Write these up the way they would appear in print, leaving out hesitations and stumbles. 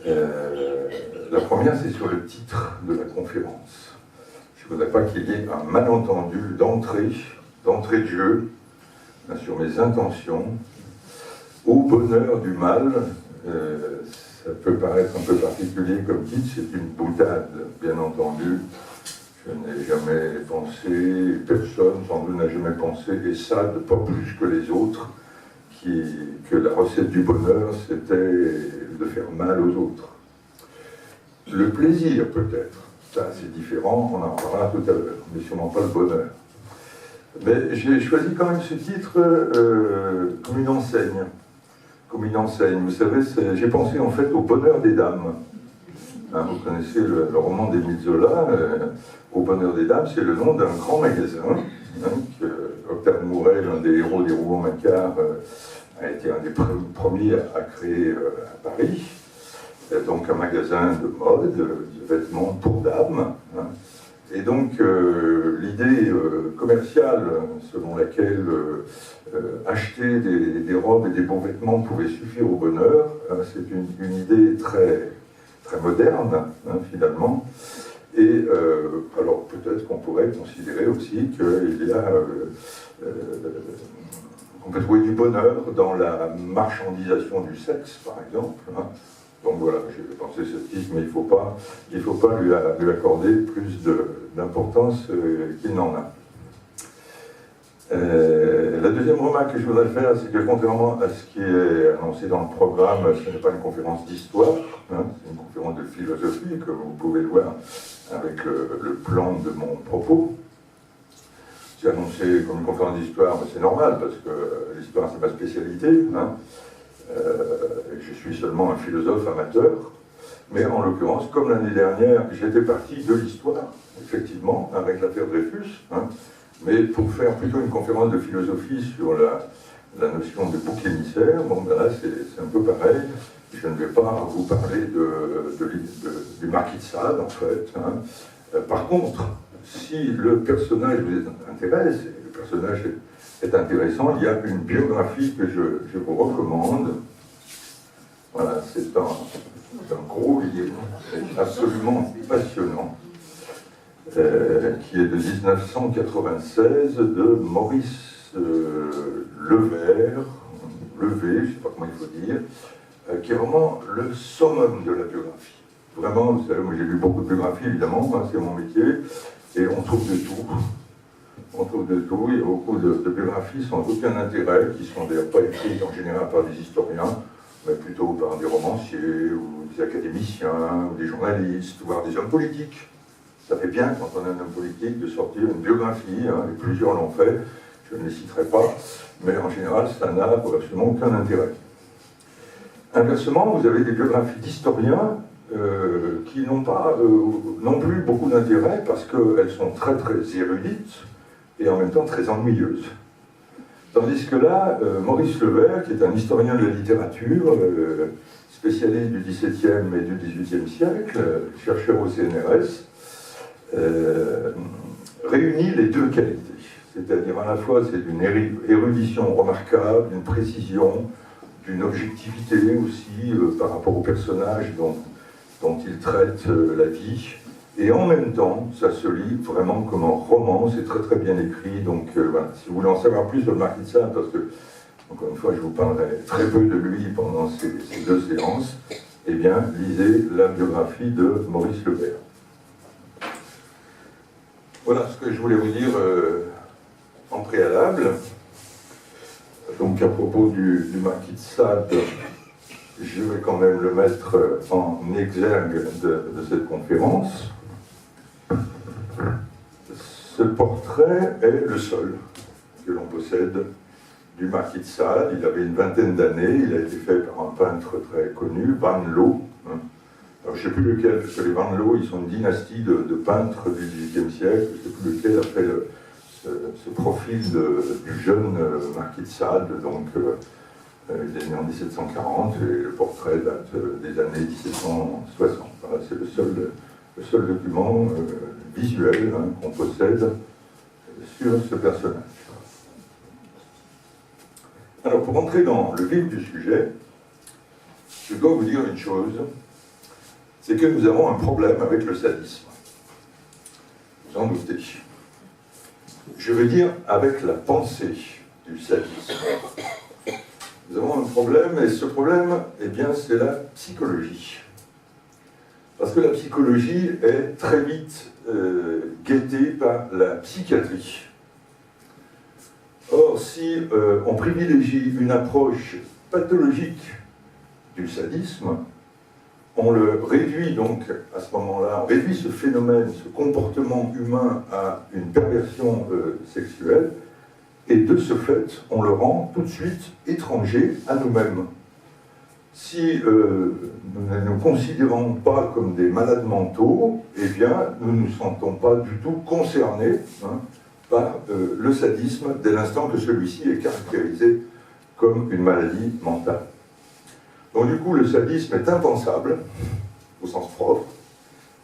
La première, c'est sur le titre de la conférence. Je ne voudrais pas qu'il y ait un malentendu d'entrée de jeu, sur mes intentions. Au bonheur du mal, ça peut paraître un peu particulier comme titre, c'est une boutade, bien entendu. Je n'ai jamais pensé, personne sans doute n'a jamais pensé, et ça, pas plus que les autres, que la recette du bonheur, c'était de faire mal aux autres. Le plaisir, peut-être, ça c'est différent, on en parlera tout à l'heure, mais sûrement pas le bonheur. Mais j'ai choisi quand même ce titre comme une enseigne. Comme une enseigne. Vous savez, j'ai pensé en fait au bonheur des dames. Hein, vous connaissez le roman d'Émile Zola, Au bonheur des dames, c'est le nom d'un grand magasin que Octave Mouret, l'un des héros des Rougon-Macquart, a été un des premiers à créer à Paris. Donc un magasin de mode, de vêtements pour dames. Hein. Et donc l'idée commerciale selon laquelle acheter des robes et des bons vêtements pouvait suffire au bonheur, c'est une idée très, très moderne, hein, finalement. Et alors peut-être qu'on pourrait considérer aussi qu'il y a on peut trouver du bonheur dans la marchandisation du sexe, par exemple. Hein. Donc voilà, j'ai pensé ce titre, mais il ne faut pas lui accorder plus d'importance qu'il n'en a. La deuxième remarque que je voudrais faire, c'est que contrairement à ce qui est annoncé dans le programme, ce n'est pas une conférence d'histoire, hein, c'est une conférence de philosophie, comme vous pouvez le voir avec le plan de mon propos. C'est annoncé comme une conférence d'histoire, mais c'est normal, parce que l'histoire, c'est ma spécialité. Hein. Je suis seulement un philosophe amateur, mais en l'occurrence, comme l'année dernière, j'étais parti de l'histoire, effectivement, avec l'affaire Dreyfus, hein, mais pour faire plutôt une conférence de philosophie sur la notion de bouc émissaire, bon, ben là, c'est un peu pareil. Je ne vais pas vous parler du marquis de Sade, en fait. Hein. Par contre, si le personnage vous intéresse, et le personnage est intéressant, il y a une biographie que je vous recommande. Voilà, c'est un gros livre, absolument passionnant, qui est de 1996, de Maurice Levé, je ne sais pas comment il faut dire, qui est vraiment le summum de la biographie. Vraiment, vous savez, moi j'ai lu beaucoup de biographies, évidemment, hein, c'est mon métier, et on trouve de tout. On trouve de tout, il y a beaucoup de biographies sans aucun intérêt, qui sont d'ailleurs pas écrites en général par des historiens, mais plutôt par des romanciers, ou des académiciens, ou des journalistes, voire des hommes politiques. Ça fait bien, quand on est un homme politique, de sortir une biographie, hein, et plusieurs l'ont fait, je ne les citerai pas, mais en général, ça n'a absolument aucun intérêt. Inversement, vous avez des biographies d'historiens qui n'ont pas non plus beaucoup d'intérêt parce qu'elles sont très très érudites et en même temps très ennuyeuses. Tandis que là, Maurice Levé, qui est un historien de la littérature, spécialiste du XVIIe et du XVIIIe siècle, chercheur au CNRS, réunit les deux qualités. C'est-à-dire à la fois c'est d'une érudition remarquable, d'une précision, d'une objectivité aussi par rapport au personnage dont il traite la vie, et en même temps, ça se lit vraiment comme un roman, c'est très très bien écrit, donc voilà. Si vous voulez en savoir plus sur le marquis de Sade, parce que, encore une fois, je vous parlerai très peu de lui pendant ces deux séances, eh bien, lisez la biographie de Maurice Levé. Voilà ce que je voulais vous dire en préalable. Donc à propos du marquis de Sade, je vais quand même le mettre en exergue de cette conférence. Ce portrait est le seul que l'on possède du marquis de Sade. Il avait une vingtaine d'années, il a été fait par un peintre très connu, Van Loo. Alors, je ne sais plus lequel, parce que les Van Loo, ils sont une dynastie de peintres du XVIIIe siècle. Je ne sais plus lequel a fait ce profil du jeune marquis de Sade. Donc, il est né en 1740 et le portrait date des années 1760. Voilà, c'est le seul document visuel qu'on possède sur ce personnage. Alors, pour entrer dans le vif du sujet, je dois vous dire une chose, c'est que nous avons un problème avec le sadisme. Vous en doutez. Je veux dire avec la pensée du sadisme. Nous avons un problème, et ce problème, eh bien, c'est la psychologie. Parce que la psychologie est très vite guettée par la psychiatrie. Or, si on privilégie une approche pathologique du sadisme, on le réduit donc à ce moment-là, on réduit ce phénomène, ce comportement humain à une perversion sexuelle, et de ce fait, on le rend tout de suite étranger à nous-mêmes. Si nous ne nous considérons pas comme des malades mentaux, eh bien, nous ne nous sentons pas du tout concernés par le sadisme dès l'instant que celui-ci est caractérisé comme une maladie mentale. Donc du coup, le sadisme est impensable, au sens propre.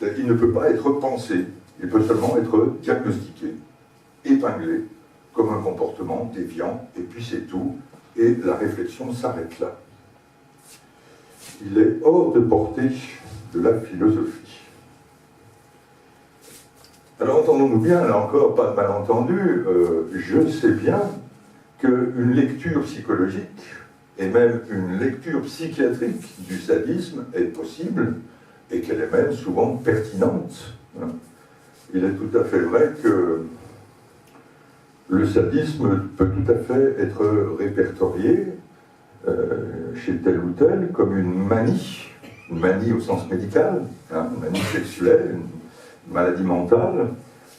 Il ne peut pas être pensé, il peut seulement être diagnostiqué, épinglé, comme un comportement déviant, et puis c'est tout, et la réflexion s'arrête là. Il est hors de portée de la philosophie. Alors entendons-nous bien, là encore, pas de malentendu, je sais bien qu'une lecture psychologique, et même une lecture psychiatrique du sadisme est possible, et qu'elle est même souvent pertinente. Il est tout à fait vrai que le sadisme peut tout à fait être répertorié chez tel ou tel comme une manie au sens médical, une manie sexuelle, une maladie mentale,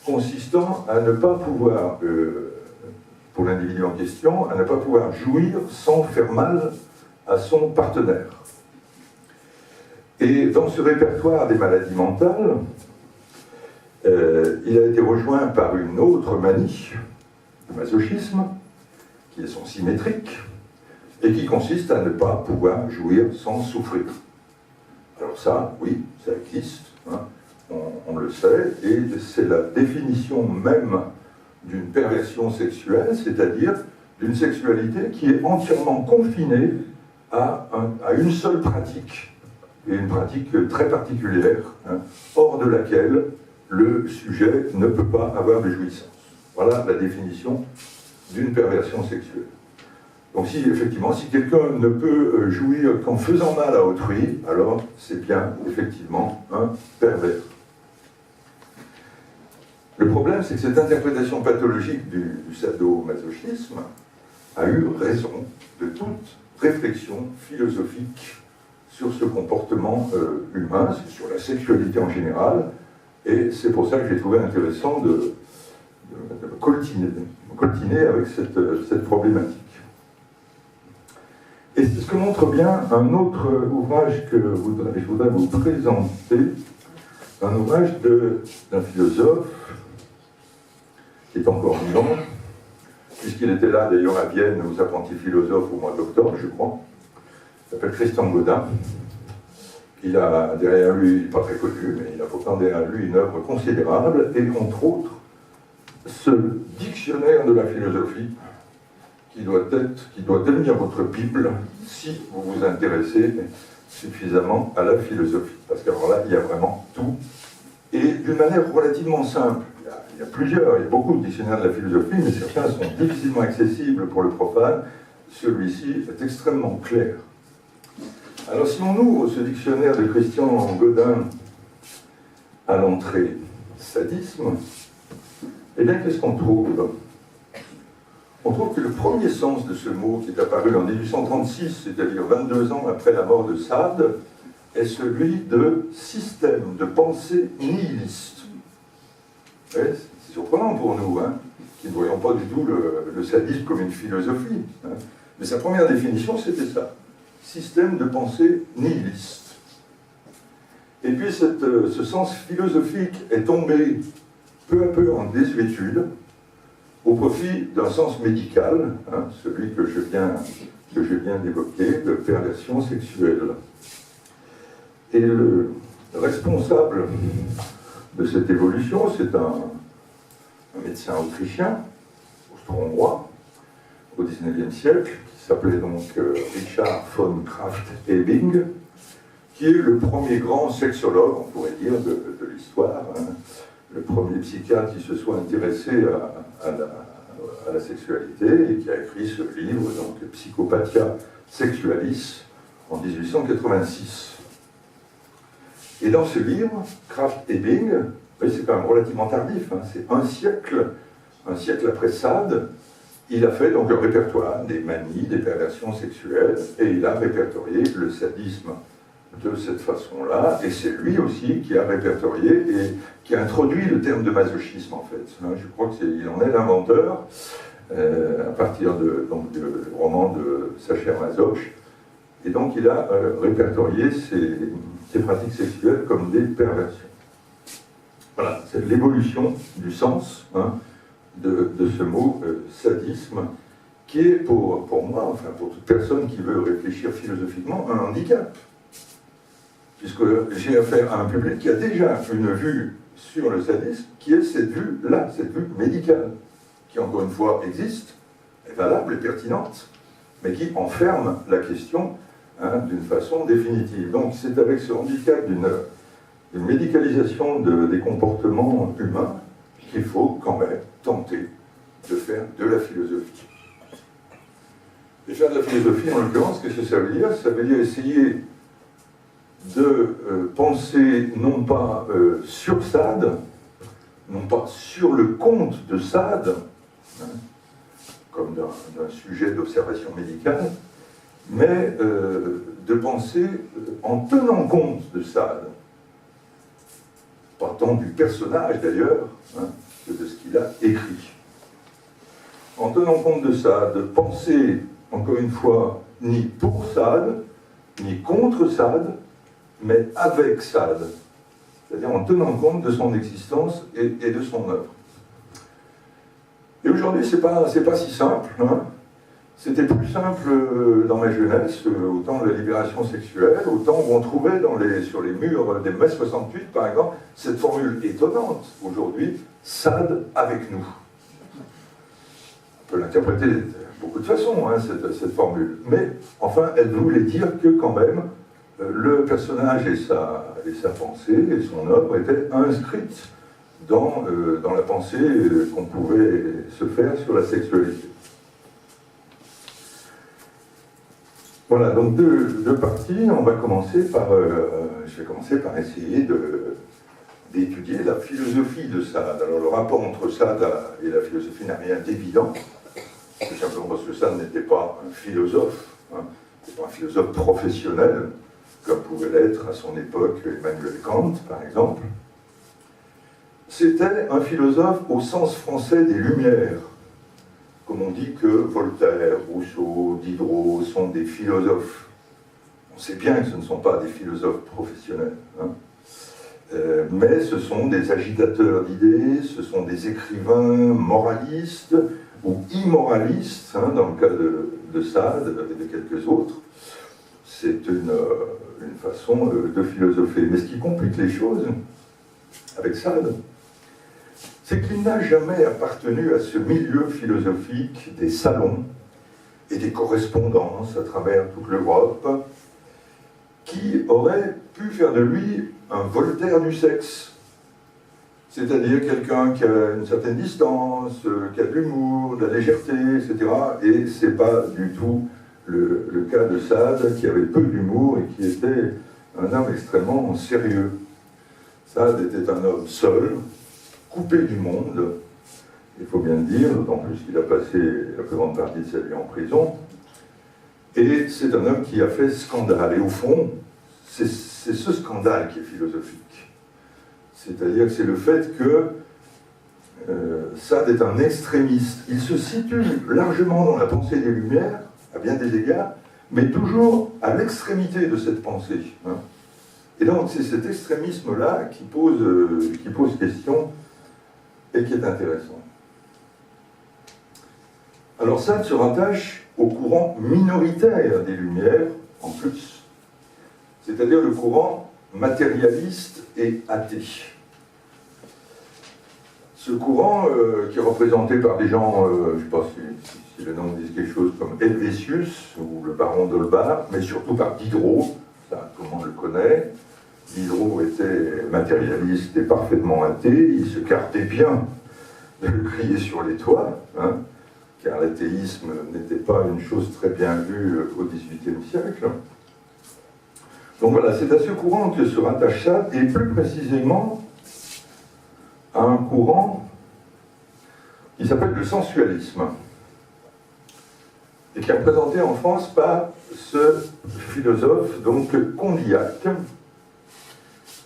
consistant à ne pas pouvoir, pour l'individu en question, à ne pas pouvoir jouir sans faire mal à son partenaire. Et dans ce répertoire des maladies mentales, il a été rejoint par une autre manie, le masochisme, qui est son symétrique, et qui consiste à ne pas pouvoir jouir sans souffrir. Alors ça, oui, ça existe, on le sait, et c'est la définition même d'une perversion sexuelle, c'est-à-dire d'une sexualité qui est entièrement confinée à une seule pratique, et une pratique très particulière, hors de laquelle le sujet ne peut pas avoir de jouissance. Voilà la définition d'une perversion sexuelle. Donc si effectivement, si quelqu'un ne peut jouir qu'en faisant mal à autrui, alors c'est bien effectivement un pervers. Le problème, c'est que cette interprétation pathologique du sadomasochisme a eu raison de toute réflexion philosophique sur ce comportement humain, sur la sexualité en général, et c'est pour ça que j'ai trouvé intéressant de coltiner avec cette problématique. Et c'est ce que montre bien un autre ouvrage que je voudrais vous présenter, un ouvrage d'un philosophe qui est encore vivant, puisqu'il était là d'ailleurs à Vienne aux apprentis philosophes au mois d'octobre, je crois. Il s'appelle Christian Godin. Il a derrière lui, il n'est pas très connu, mais il a pourtant derrière lui une œuvre considérable, et entre autres, ce dictionnaire de la philosophie qui doit devenir votre Bible si vous vous intéressez suffisamment à la philosophie. Parce qu'alors là, il y a vraiment tout, et d'une manière relativement simple. Il y a beaucoup de dictionnaires de la philosophie, mais certains sont difficilement accessibles pour le profane. Celui-ci est extrêmement clair. Alors si on ouvre ce dictionnaire de Christian Godin à l'entrée sadisme, eh bien qu'est-ce qu'on trouve? On trouve que le premier sens de ce mot qui est apparu en 1836, c'est-à-dire 22 ans après la mort de Sade, est celui de système de pensée nihiliste. C'est surprenant pour nous, qui ne voyons pas du tout le sadisme comme une philosophie. Mais sa première définition, c'était ça. Système de pensée nihiliste. Et puis ce sens philosophique est tombé peu à peu en désuétude au profit d'un sens médical, celui que je viens d'évoquer, de perversion sexuelle. Et le responsable de cette évolution, c'est un médecin autrichien, austro-hongrois, au XIXe siècle, qui s'appelait donc Richard von Krafft-Ebing, qui est le premier grand sexologue, on pourrait dire, de l'histoire, hein, le premier psychiatre qui se soit intéressé à la sexualité et qui a écrit ce livre, donc Psychopathia Sexualis, en 1886. Et dans ce livre, Krafft-Ebing, c'est quand même relativement tardif, hein, c'est un siècle après Sade, il a fait donc un répertoire des manies, des perversions sexuelles, et il a répertorié le sadisme de cette façon-là, et c'est lui aussi qui a répertorié et qui a introduit le terme de masochisme, en fait. Je crois qu'il en est l'inventeur, à partir donc, du roman de Sacher Masoch, et donc il a répertorié ces pratiques sexuelles comme des perversions. Voilà, c'est l'évolution du sens, hein, de ce mot sadisme, qui est pour moi, enfin pour toute personne qui veut réfléchir philosophiquement, un handicap. Puisque j'ai affaire à un public qui a déjà une vue sur le sadisme, qui est cette vue-là, cette vue médicale, qui encore une fois existe, est valable et pertinente, mais qui enferme la question, hein, d'une façon définitive. Donc c'est avec ce handicap d'une médicalisation des comportements humains qu'il faut quand même tenter de faire de la philosophie. Déjà de la philosophie, en l'occurrence, qu'est-ce que ça veut dire? Ça veut dire essayer de penser non pas sur Sade, non pas sur le compte de Sade, hein, comme d'un sujet d'observation médicale, mais de penser en tenant compte de Sade, pas tant du personnage d'ailleurs, hein, que de ce qu'il a écrit. En tenant compte de Sade, de penser, encore une fois, ni pour Sade, ni contre Sade, mais avec Sade, c'est-à-dire en tenant compte de son existence et de son œuvre. Et aujourd'hui, c'est pas si simple, hein. C'était plus simple dans ma jeunesse, au temps de la libération sexuelle, au temps où on trouvait sur les murs des mai 68, par exemple, cette formule étonnante, aujourd'hui, Sade avec nous. On peut l'interpréter de beaucoup de façons, hein, cette formule, mais enfin, elle voulait dire que quand même, le personnage et sa pensée et son œuvre étaient inscrites dans la pensée qu'on pouvait se faire sur la sexualité. Voilà, donc deux parties. On va commencer je vais commencer par essayer d'étudier la philosophie de Sade. Alors le rapport entre Sade et la philosophie n'a rien d'évident, tout simplement parce que Sade n'était pas un philosophe, hein, n'était pas un philosophe professionnel, comme pouvait l'être à son époque Emmanuel Kant, par exemple. C'était un philosophe au sens français des Lumières. Comme on dit que Voltaire, Rousseau, Diderot sont des philosophes. On sait bien que ce ne sont pas des philosophes professionnels, hein. Mais ce sont des agitateurs d'idées, ce sont des écrivains moralistes ou immoralistes, hein, dans le cas de Sade et de quelques autres. C'est une façon de philosopher. Mais ce qui complique les choses avec Sade, c'est qu'il n'a jamais appartenu à ce milieu philosophique des salons et des correspondances à travers toute l'Europe qui aurait pu faire de lui un Voltaire du sexe. C'est-à-dire quelqu'un qui a une certaine distance, qui a de l'humour, de la légèreté, etc. Et c'est pas du tout le cas de Sade, qui avait peu d'humour et qui était un homme extrêmement sérieux. Sade était un homme seul, coupé du monde, il faut bien le dire, d'autant plus qu'il a passé la plus grande partie de sa vie en prison. Et c'est un homme qui a fait scandale. Et au fond, c'est ce scandale qui est philosophique. C'est-à-dire que c'est le fait que Sade est un extrémiste. Il se situe largement dans la pensée des Lumières, à bien des égards, mais toujours à l'extrémité de cette pensée, hein. Et donc c'est cet extrémisme-là qui pose question et qui est intéressant. Alors Sade se rattache au courant minoritaire des Lumières, en plus, c'est-à-dire le courant matérialiste et athée. Ce courant, qui est représenté par des gens, je ne sais pas si le nom dit quelque chose, comme Helvétius ou le baron d'Holbach, mais surtout par Diderot, ça, tout le monde le connaît. Diderot était matérialiste et parfaitement athée, il se gardait bien de le crier sur les toits, hein, car l'athéisme n'était pas une chose très bien vue au XVIIIe siècle. Donc voilà, c'est à ce courant que se rattache ça, et plus précisément à un courant qui s'appelle le sensualisme, et qui est représenté en France par ce philosophe, donc Condillac.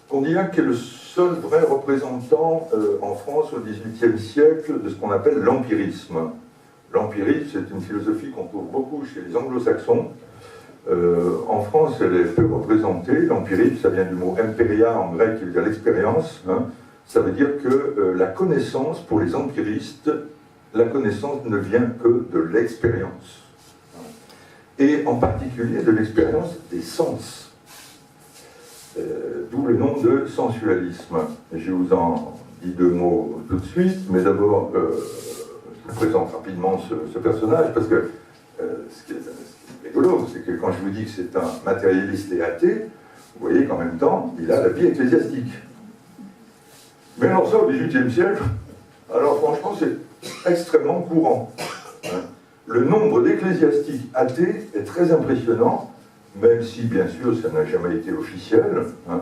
Condillac est le seul vrai représentant en France au XVIIIe siècle de ce qu'on appelle l'empirisme. L'empirisme, c'est une philosophie qu'on trouve beaucoup chez les anglo-saxons. En France, elle est peu représentée. L'empirisme, ça vient du mot empiria en grec, qui veut dire l'expérience. Hein. Ça veut dire que la connaissance, pour les empiristes, la connaissance ne vient que de l'expérience. Et en particulier de l'expérience des sens. D'où le nom de sensualisme. Je vous en dis deux mots tout de suite, mais d'abord, je vous présente rapidement ce personnage, parce que ce qui est rigolo, c'est que quand je vous dis que c'est un matérialiste et athée, vous voyez qu'en même temps, il a la vie ecclésiastique. Mais alors ça, au XVIIIe siècle, alors franchement, c'est extrêmement courant. Hein. Le nombre d'ecclésiastiques athées est très impressionnant, même si, bien sûr, ça n'a jamais été officiel. Hein.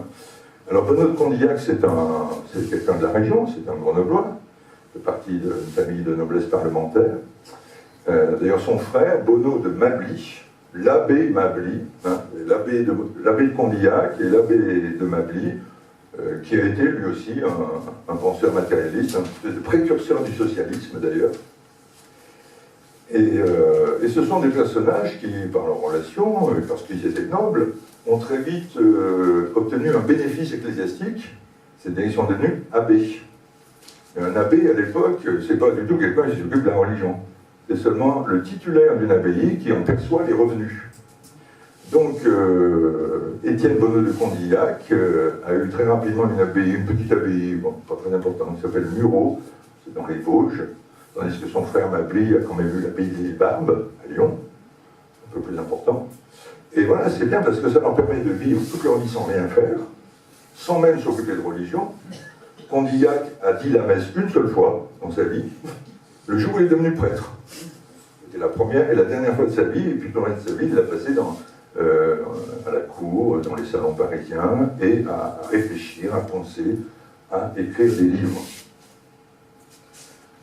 Alors, Bonneau de Condillac, c'est quelqu'un de la région, c'est un Grenoblois, fait partie d'une famille de noblesse parlementaire. D'ailleurs, son frère, Bonneau de Mably, l'abbé Mably, hein, l'abbé de Condillac et l'abbé de Mably, qui a été lui aussi un penseur matérialiste, un précurseur du socialisme d'ailleurs. Et ce sont des personnages qui, par leur relation, parce qu'ils étaient nobles, ont très vite obtenu un bénéfice ecclésiastique, c'est-à-dire qu'ils sont devenus abbés. Et un abbé, à l'époque, c'est pas du tout quelqu'un qui s'occupe de la religion. C'est seulement le titulaire d'une abbaye qui en perçoit les revenus. Donc, Étienne Bonneau de Condillac a eu très rapidement une petite abbaye, bon, pas très importante, qui s'appelle Murau, c'est dans les Vosges, tandis que son frère Mably a quand même eu l'abbaye des Barbes, à Lyon, un peu plus important. Et voilà, c'est bien parce que ça leur permet de vivre toute leur vie sans rien faire, sans même s'occuper de religion. Condillac a dit la messe une seule fois dans sa vie, le jour où il est devenu prêtre. C'était la première et la dernière fois de sa vie, et puis le reste de sa vie, il l'a passé à la cour, dans les salons parisiens, et à réfléchir, à penser, à écrire des livres.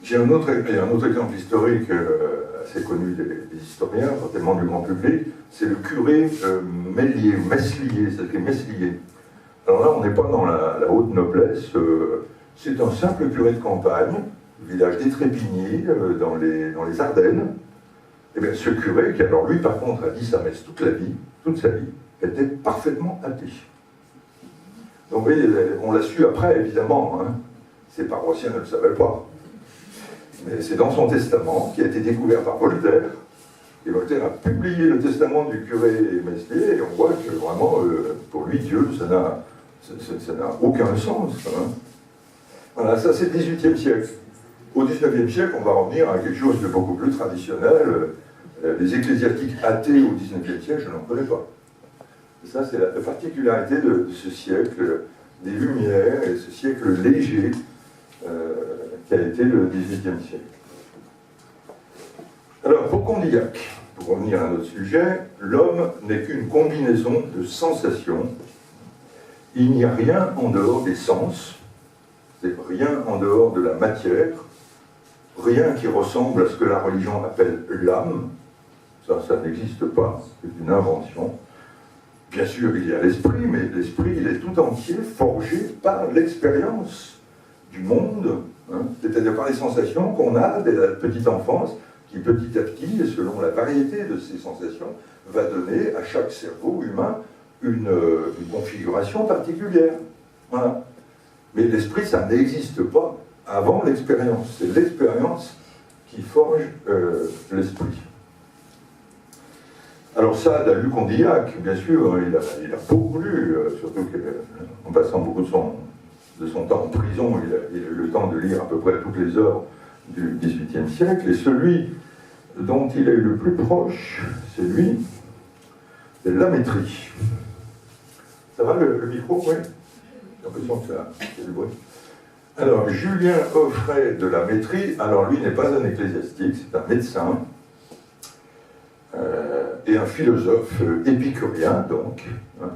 J'ai un autre exemple historique assez connu des historiens, pas tellement du grand public, c'est le curé Meslier, ça s'écrit Meslier. Alors là, on n'est pas dans la haute noblesse, c'est un simple curé de campagne, village d'Étrépigny, dans les Ardennes. Et bien ce curé, qui alors lui par contre a dit sa messe toute sa vie, était parfaitement athée. Donc vous voyez, on l'a su après évidemment, hein. Ses paroissiens ne le savaient pas. Mais c'est dans son testament, qui a été découvert par Voltaire, et Voltaire a publié le testament du curé Meslier, et on voit que vraiment, pour lui, Dieu, ça n'a aucun sens. Hein. Voilà, ça c'est le XVIIIe siècle. Au XIXe siècle, on va revenir à quelque chose de beaucoup plus traditionnel. Les ecclésiastiques athées au XIXe siècle, je n'en connais pas. Et ça, c'est la particularité de ce siècle des Lumières, et ce siècle léger qui a été le XVIIIe siècle. Alors, pour Condillac, pour revenir à notre sujet, l'homme n'est qu'une combinaison de sensations. Il n'y a rien en dehors des sens, c'est rien en dehors de la matière, rien qui ressemble à ce que la religion appelle l'âme. Ça n'existe pas, c'est une invention. Bien sûr, il y a l'esprit, mais l'esprit, il est tout entier forgé par l'expérience du monde, hein, c'est-à-dire par les sensations qu'on a dès la petite enfance, qui petit à petit, et selon la variété de ces sensations, va donner à chaque cerveau humain une configuration particulière. Voilà. Mais l'esprit, ça n'existe pas avant l'expérience. C'est l'expérience qui forge l'esprit. Alors Sade a lu Condillac, bien sûr, il a beaucoup lu, surtout qu'en passant beaucoup de son temps en prison, il a eu le temps de lire à peu près toutes les œuvres du XVIIIe siècle, et celui dont il a eu le plus proche, c'est lui, c'est Lamétrie. Ça va le micro? Oui. J'ai l'impression que ça fait du bruit. Alors, Julien Offray de La Métrie, alors lui n'est pas un ecclésiastique, c'est un médecin et un philosophe épicurien, donc, hein,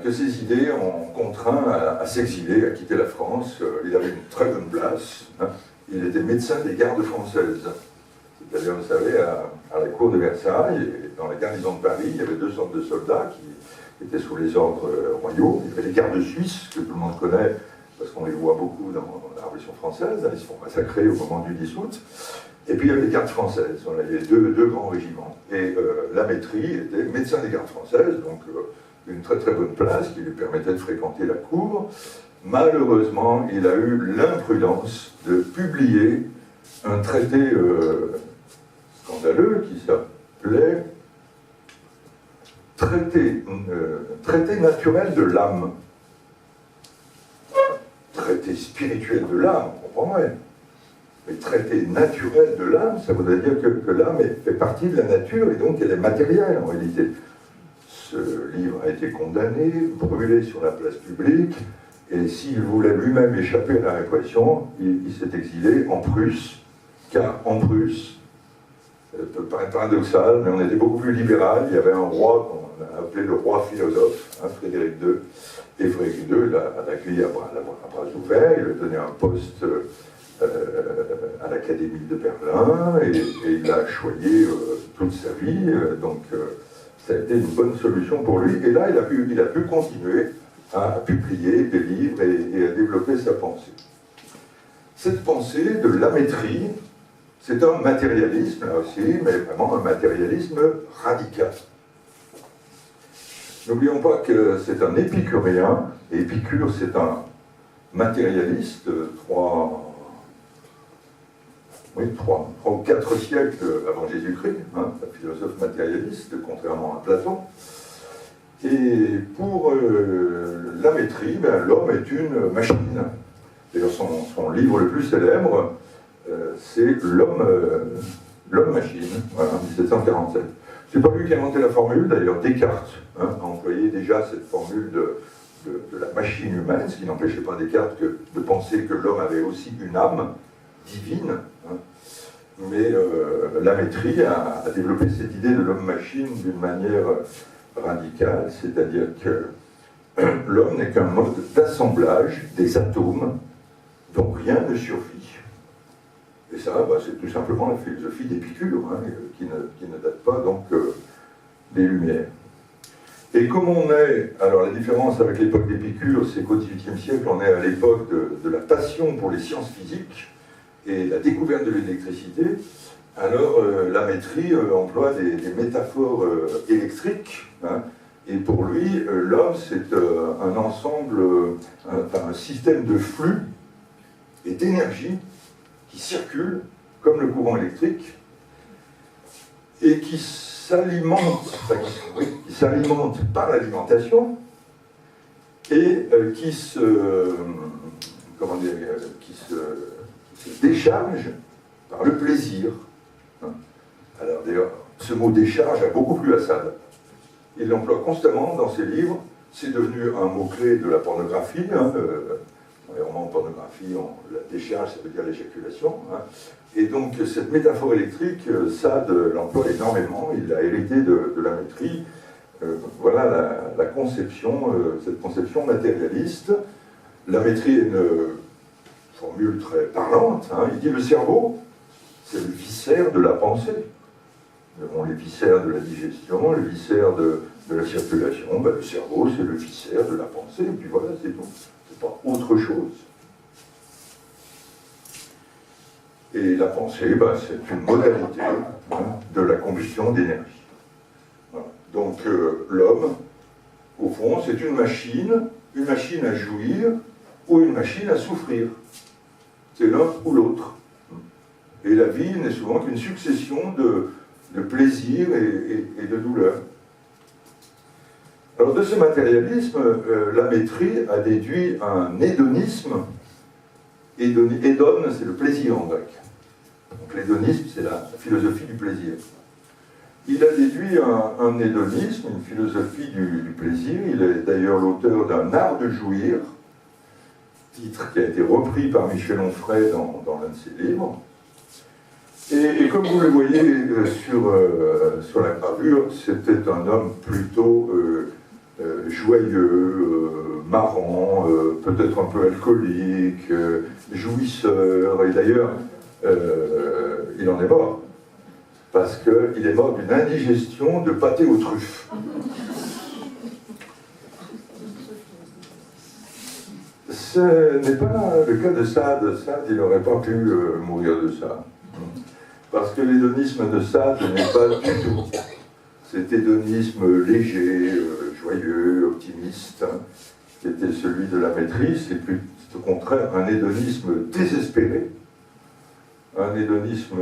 que ses idées ont contraint à s'exiler, à quitter la France. Il avait une très bonne place. Hein. Il était médecin des gardes françaises. C'est-à-dire, vous savez, à la cour de Versailles, et dans la garnison de Paris, il y avait deux sortes de soldats qui étaient sous les ordres royaux. Il y avait les gardes suisses, que tout le monde connaît, parce qu'on les voit beaucoup dans la Révolution française. Ils se font massacrer au moment du 10 août. Et puis il y avait les gardes françaises. On avait deux grands régiments. Et La Métrie était médecin des gardes françaises, donc une très très bonne place qui lui permettait de fréquenter la cour. Malheureusement, il a eu l'imprudence de publier un traité scandaleux qui s'appelait Traité naturel de l'âme. Traité spirituel de l'âme, on comprendrait. Mais traité naturel de l'âme, ça voudrait dire que l'âme fait partie de la nature et donc elle est matérielle en réalité. Ce livre a été condamné, brûlé sur la place publique, et s'il voulait lui-même échapper à la répression, il s'est exilé en Prusse, car en Prusse, ça peut paraître paradoxal, mais on était beaucoup plus libéral. Il y avait un roi qu'on a appelé le roi philosophe, hein, Frédéric II, et Frédéric II l'a accueilli à bras ouverts. Il lui a donné un poste à l'Académie de Berlin, et il a choyé toute sa vie, donc ça a été une bonne solution pour lui. Et là, il a pu continuer à publier des livres et à développer sa pensée. Cette pensée de La Métrie, c'est un matérialisme, là aussi, mais vraiment un matérialisme radical. N'oublions pas que c'est un épicurien, et Épicure, c'est un matérialiste, trois ou quatre siècles avant Jésus-Christ, hein, un philosophe matérialiste, contrairement à Platon. Et pour La Métrie, l'homme est une machine. D'ailleurs, son livre le plus célèbre, c'est L'homme-machine, voilà, 1747. C'est pas lui qui a inventé la formule, d'ailleurs Descartes a employé déjà cette formule de la machine humaine, ce qui n'empêchait pas Descartes de penser que l'homme avait aussi une âme divine. Hein. Mais La Métrie a développé cette idée de l'homme-machine d'une manière radicale, c'est-à-dire que l'homme n'est qu'un mode d'assemblage des atomes dont rien ne survit. Et ça, c'est tout simplement la philosophie d'Épicure, hein, qui ne date pas donc des Lumières. Et comme on est, alors la différence avec l'époque d'Épicure, c'est qu'au XVIIIe siècle, on est à l'époque de la passion pour les sciences physiques et la découverte de l'électricité, alors La Métrie emploie des métaphores électriques, hein, et pour lui, l'homme, c'est un ensemble, un système de flux et d'énergie qui circule comme le courant électrique et qui s'alimente par l'alimentation et qui se décharge par le plaisir. Alors d'ailleurs, ce mot décharge a beaucoup plu à Sade. Il l'emploie constamment dans ses livres. C'est devenu un mot-clé de la pornographie. Hein, dans les romans de pornographie, la décharge, ça veut dire l'éjaculation. Hein. Et donc, cette métaphore électrique, Sade l'emploie énormément. Il l'a hérité de La Métrie. Voilà la conception, cette conception matérialiste. La Métrie est une formule très parlante. Hein. Il dit le cerveau, c'est le viscère de la pensée. Les viscères de la digestion, les viscères de la circulation, le cerveau, c'est le viscère de la pensée, et puis voilà, c'est tout. C'est pas autre chose. Et la pensée, c'est une modalité de la combustion d'énergie. Voilà. Donc l'homme, au fond, c'est une machine à jouir ou une machine à souffrir. C'est l'un ou l'autre. Et la vie n'est souvent qu'une succession de plaisir et de douleur. Alors de ce matérialisme, La Métrie a déduit un hédonisme. Hédon, c'est le plaisir en grec. Donc l'hédonisme, c'est la philosophie du plaisir. il a déduit un hédonisme, une philosophie du plaisir. Il est d'ailleurs l'auteur d'un Art de jouir, titre qui a été repris par Michel Onfray dans l'un de ses livres. Et comme vous le voyez sur la gravure, c'était un homme plutôt joyeux, marrant, peut-être un peu alcoolique, jouisseur, et d'ailleurs, il en est mort, parce qu'il est mort d'une indigestion de pâté aux truffes. Ce n'est pas le cas de Sade. Sade, il n'aurait pas pu mourir de ça. Parce que l'hédonisme de Sade n'est pas du tout cet hédonisme léger, joyeux, optimiste, qui était celui de la maîtrise, et puis au contraire un hédonisme désespéré, un hédonisme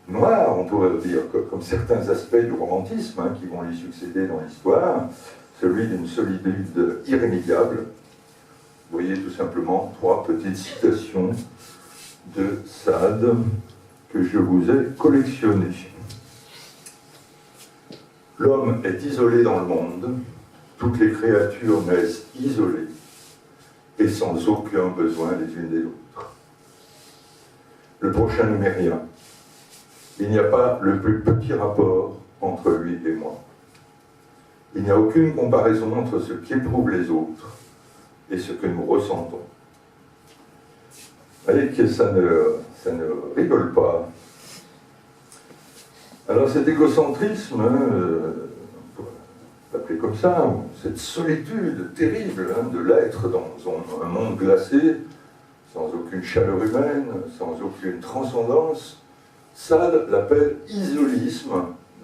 noir, on pourrait dire, comme certains aspects du romantisme qui vont lui succéder dans l'histoire, celui d'une solitude irrémédiable. Vous voyez tout simplement 3 petites citations de Sade que je vous ai collectionnées. L'homme est isolé dans le monde, toutes les créatures naissent isolées et sans aucun besoin les unes des autres. Le prochain ne m'est rien. Il n'y a pas le plus petit rapport entre lui et moi. Il n'y a aucune comparaison entre ce qu'éprouvent les autres et ce que nous ressentons. Vous voyez que ça ne rigole pas. Alors cet égocentrisme, on peut l'appeler comme ça, cette solitude terrible de l'être dans un monde glacé, sans aucune chaleur humaine, sans aucune transcendance, Sade l'appelle isolisme,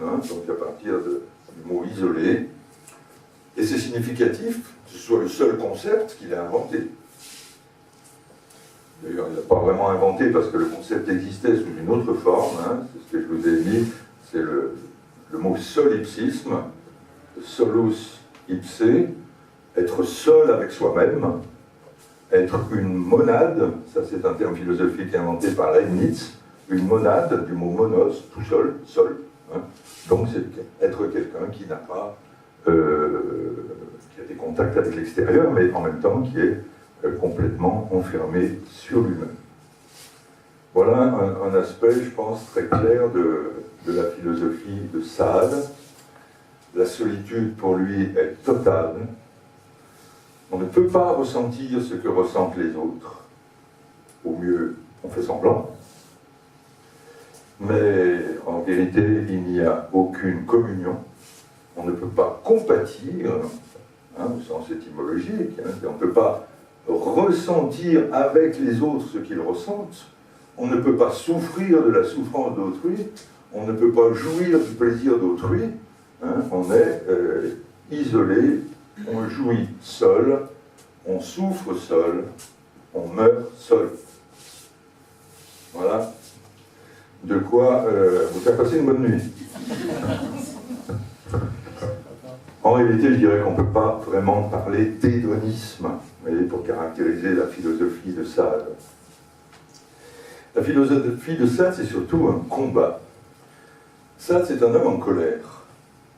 donc à partir du mot isolé, et c'est significatif que ce soit le seul concept qu'il a inventé. D'ailleurs, il n'a pas vraiment inventé parce que le concept existait sous une autre forme, c'est ce que je vous ai mis, c'est le mot solipsisme, solus ipse, être seul avec soi-même, être une monade, ça c'est un terme philosophique inventé par Leibniz, une monade, du mot monos, tout seul, seul. Donc c'est être quelqu'un qui n'a pas, qui a des contacts avec l'extérieur, mais en même temps qui est complètement enfermé sur lui-même. Voilà un aspect, je pense, très clair de la philosophie de Sade. La solitude, pour lui, est totale. On ne peut pas ressentir ce que ressentent les autres. Au mieux, on fait semblant. Mais en vérité, il n'y a aucune communion. On ne peut pas compatir, au sens étymologique. On ne peut pas ressentir avec les autres ce qu'ils ressentent. On ne peut pas souffrir de la souffrance d'autrui. On ne peut pas jouir du plaisir d'autrui. On est isolé, on jouit seul, on souffre seul, on meurt seul. Voilà. De quoi vous faire passer une bonne nuit. En réalité, je dirais qu'on ne peut pas vraiment parler d'hédonisme, pour caractériser la philosophie de Sade. La philosophie de Sade, c'est surtout un combat. Sade, c'est un homme en colère.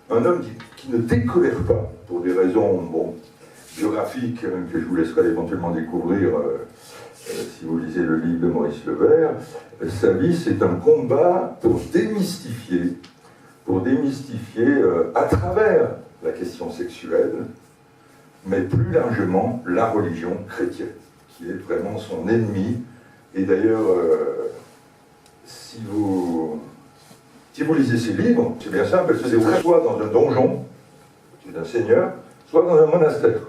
Un homme qui ne décolère pas, pour des raisons géographiques que je vous laisserai éventuellement découvrir si vous lisez le livre de Maurice Levert. Sa vie, c'est un combat pour démystifier à travers la question sexuelle, mais plus largement la religion chrétienne, qui est vraiment son ennemi. Et d'ailleurs, si vous lisez ses livres, c'est bien simple, elle se déroule soit dans un donjon, c'est un seigneur, soit dans un monastère.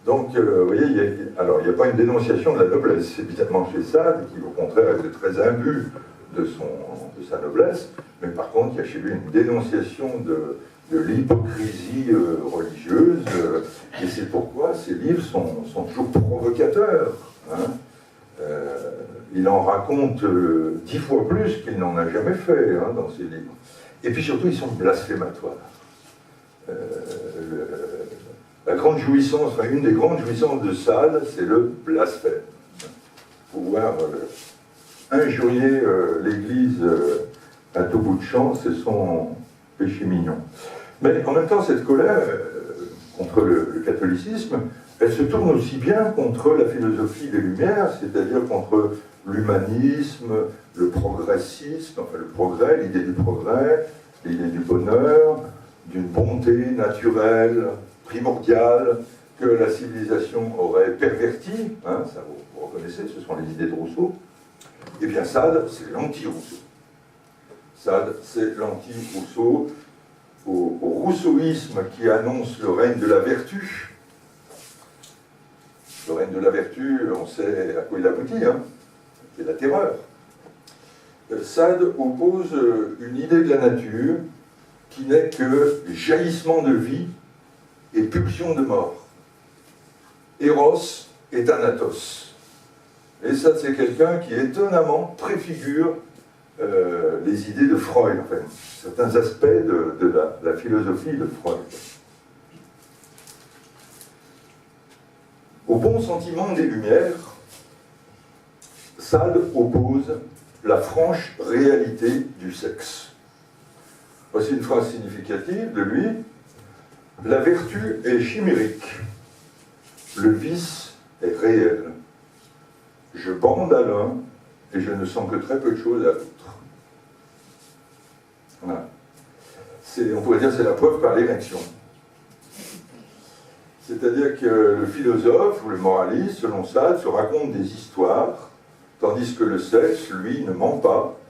Donc, vous voyez, il n'y a pas une dénonciation de la noblesse, évidemment, chez Sade, qui au contraire était très imbu de sa noblesse, mais par contre, il y a chez lui une dénonciation de l'hypocrisie religieuse, et c'est pourquoi ses livres sont toujours provocateurs. Il en raconte 10 fois plus qu'il n'en a jamais fait dans ses livres. Et puis surtout, ils sont blasphématoires. La grande jouissance, une des grandes jouissances de Sade, c'est le blasphème. Pouvoir injurier l'Église à tout bout de champ, c'est son péché mignon. Mais en même temps, cette colère contre le catholicisme, elle se tourne aussi bien contre la philosophie des Lumières, c'est-à-dire contre l'humanisme, le progressisme, enfin le progrès, l'idée du progrès, l'idée du bonheur, d'une bonté naturelle, primordiale, que la civilisation aurait pervertie, hein, ça vous reconnaissez, ce sont les idées de Rousseau. Eh bien Sade, c'est l'anti-Rousseau. Sade, c'est l'anti-Rousseau, au rousseauisme qui annonce le règne de la vertu. Le règne de la vertu, on sait à quoi il aboutit, hein, c'est la terreur. Sade oppose une idée de la nature qui n'est que jaillissement de vie et pulsion de mort. Éros et Thanatos. Et Sade, c'est quelqu'un qui étonnamment préfigure les idées de Freud, enfin, certains aspects de la philosophie de Freud. Au bon sentiment des Lumières, Sade oppose la franche réalité du sexe. Voici une phrase significative de lui. La vertu est chimérique, le vice est réel. Je bande à l'un et je ne sens que très peu de choses à l'autre. Voilà. On pourrait dire que c'est la preuve par l'érection. C'est-à-dire que le philosophe ou le moraliste, selon Sade, se raconte des histoires, tandis que le sexe, lui, ne ment pas.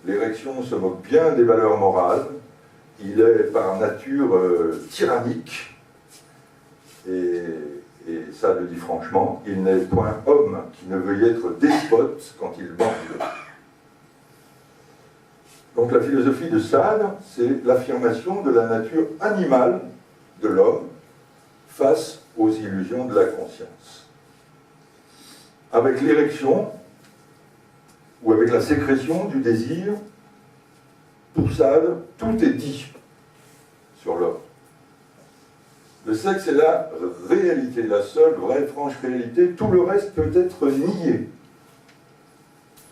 L'érection se moque bien des valeurs morales. Il est par nature tyrannique. Et Sade le dit franchement, il n'est point homme qui ne veuille être despote quand il bande. Donc la philosophie de Sade, c'est l'affirmation de la nature animale de l'homme face aux illusions de la conscience. Avec l'érection, ou avec la sécrétion du désir, pour Sade, tout est dit sur l'homme. Le sexe est la réalité, la seule vraie franche réalité, tout le reste peut être nié.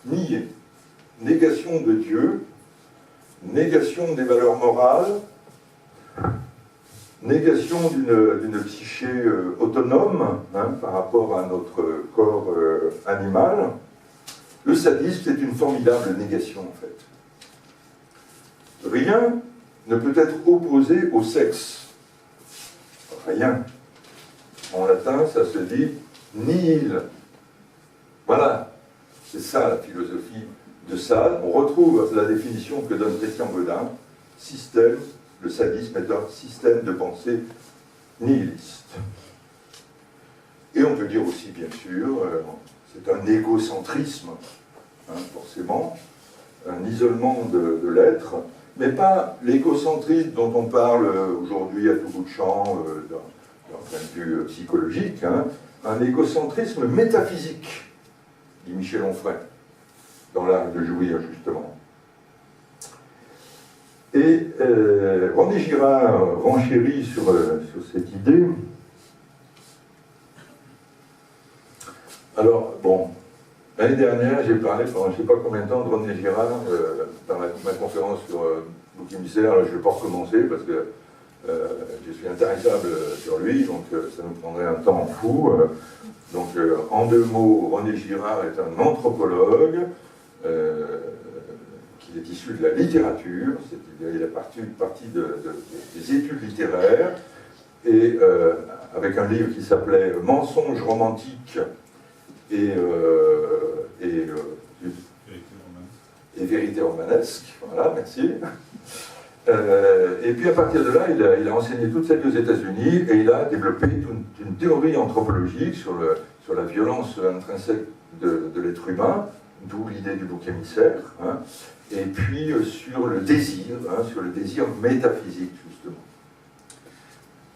Nié. Négation de Dieu, négation des valeurs morales, négation d'une psyché autonome, hein, par rapport à notre corps animal. Le sadisme, c'est une formidable négation, en fait. Rien ne peut être opposé au sexe. Rien. En latin, ça se dit nihil. Voilà. C'est ça la philosophie de Sade. On retrouve la définition que donne Christian Godin. Système, le sadisme est un système de pensée nihiliste. Et on peut dire aussi, bien sûr, c'est un égocentrisme, hein, forcément, un isolement de l'être, mais pas l'égocentrisme dont on parle aujourd'hui à tout bout de champ, d'un point de vue psychologique, hein, un égocentrisme métaphysique, dit Michel Onfray, dans l'art de jouir, justement. Et René Girard renchérit sur cette idée. Alors, bon, l'année dernière, j'ai parlé pendant je ne sais pas combien de temps de René Girard dans ma conférence sur bouc émissaire. Je ne vais pas recommencer parce que je suis intarissable sur lui, donc ça nous prendrait un temps fou. Donc, en deux mots, René Girard est un anthropologue qui est issu de la littérature, c'est-à-dire il est parti des études littéraires, et avec un livre qui s'appelait Mensonges romantiques et vérité romanesque, voilà, merci. Et puis à partir de là, il a enseigné toute sa vie aux États-Unis et il a développé une théorie anthropologique sur la violence intrinsèque de l'être humain, d'où l'idée du bouc émissaire, hein, et puis sur le désir métaphysique, justement.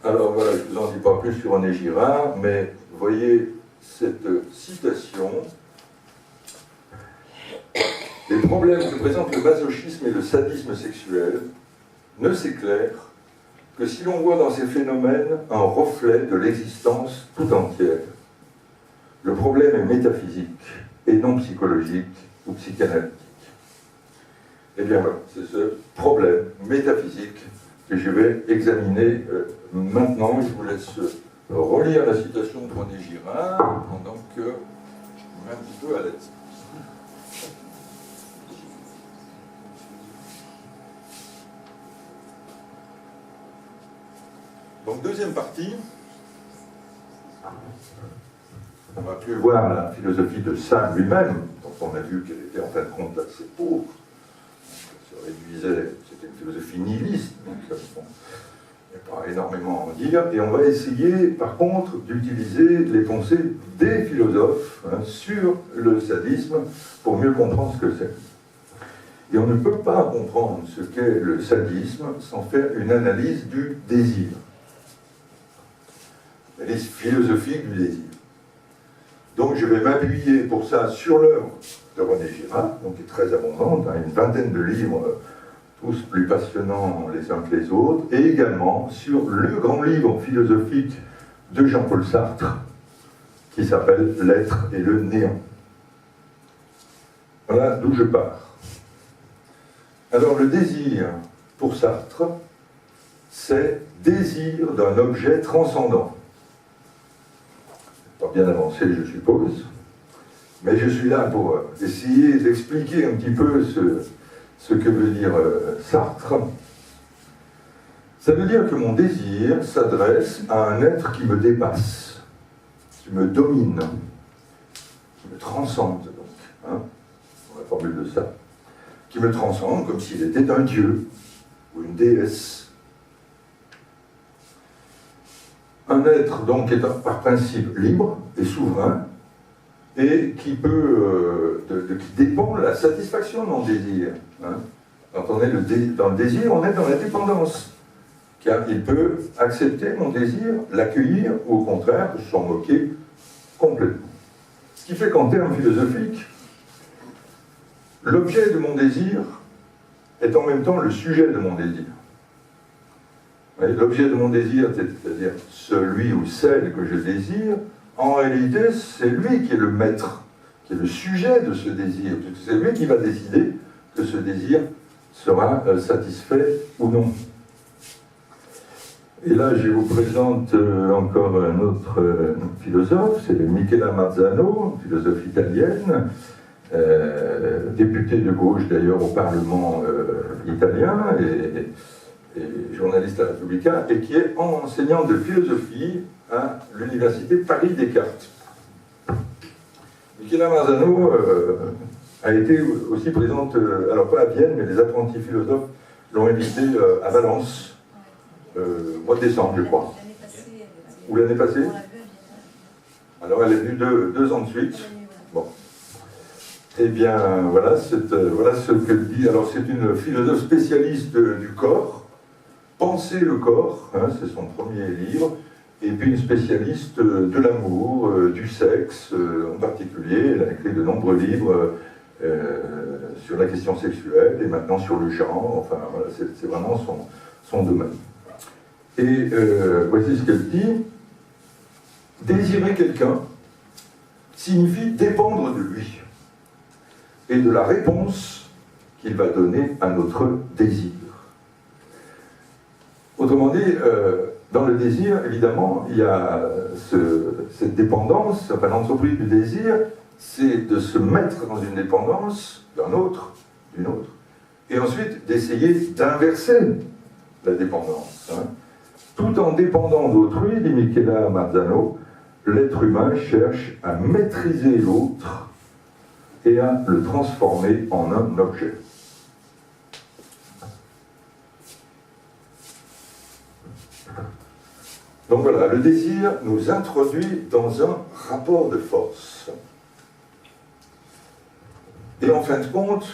Alors voilà, je ne vous en dis pas plus sur René Girard, mais voyez cette citation. Les problèmes que présentent le masochisme et le sadisme sexuel ne s'éclairent que si l'on voit dans ces phénomènes un reflet de l'existence tout entière. Le problème est métaphysique et non psychologique ou psychanalytique. Eh bien voilà, c'est ce problème métaphysique que je vais examiner maintenant. Je vous laisse relire la citation de René Girard pendant que je me mets un petit peu à l'aise. Donc deuxième partie, on va plus voir la philosophie de Saint lui-même, dont on a vu qu'elle était en fin de compte assez pauvre. Elle se réduisait, c'était une philosophie nihiliste, donc bon, il n'y a pas énormément à en dire. Et on va essayer par contre d'utiliser les pensées des philosophes sur le sadisme pour mieux comprendre ce que c'est. Et on ne peut pas comprendre ce qu'est le sadisme sans faire une analyse du désir. L'analyse philosophique du désir. Donc je vais m'appuyer pour ça sur l'œuvre de René Girard, donc qui est très abondante, une vingtaine de livres, tous plus passionnants les uns que les autres, et également sur le grand livre philosophique de Jean-Paul Sartre, qui s'appelle L'être et le néant. Voilà d'où je pars. Alors le désir, pour Sartre, c'est désir d'un objet transcendant. Pas bien avancé, je suppose, mais je suis là pour essayer d'expliquer un petit peu ce que veut dire Sartre. Ça veut dire que mon désir s'adresse à un être qui me dépasse, qui me domine, qui me transcende, donc, dans la formule de ça, qui me transcende comme s'il était un dieu ou une déesse. Un être donc qui est par principe libre et souverain et qui peut, qui dépend de la satisfaction de mon désir. Quand on est dans le désir, on est dans la dépendance. Car il peut accepter mon désir, l'accueillir ou au contraire s'en moquer complètement. Ce qui fait qu'en termes philosophiques, l'objet de mon désir est en même temps le sujet de mon désir. L'objet de mon désir, c'est-à-dire celui ou celle que je désire, en réalité, c'est lui qui est le maître, qui est le sujet de ce désir. C'est lui qui va décider que ce désir sera satisfait ou non. Et là, je vous présente encore un autre philosophe, c'est Michela Marzano, philosophe italienne, députée de gauche d'ailleurs au Parlement italien, et journaliste à Repubblica, et qui est enseignante de philosophie à l'université Paris-Descartes. Michela Marzano a été aussi présente, alors pas à Vienne, mais les apprentis philosophes l'ont invitée à Valence, mois de décembre, je crois. Ou l'année passée. Alors elle est venue deux ans de suite. Bon. Eh bien, voilà ce que dit. Alors c'est une philosophe spécialiste du corps. Penser le corps, c'est son premier livre, et puis une spécialiste de l'amour, du sexe en particulier. Elle a écrit de nombreux livres sur la question sexuelle et maintenant sur le genre. Enfin, voilà, c'est vraiment son domaine. Et voici ce qu'elle dit. Désirer quelqu'un signifie dépendre de lui et de la réponse qu'il va donner à notre désir. Autrement dit, dans le désir, évidemment, il y a cette dépendance, enfin l'entreprise du désir, c'est de se mettre dans une dépendance d'un autre, d'une autre, et ensuite d'essayer d'inverser la dépendance. Tout en dépendant d'autrui, dit Michela Marzano, l'être humain cherche à maîtriser l'autre et à le transformer en un objet. Donc voilà, le désir nous introduit dans un rapport de force. Et en fin de compte,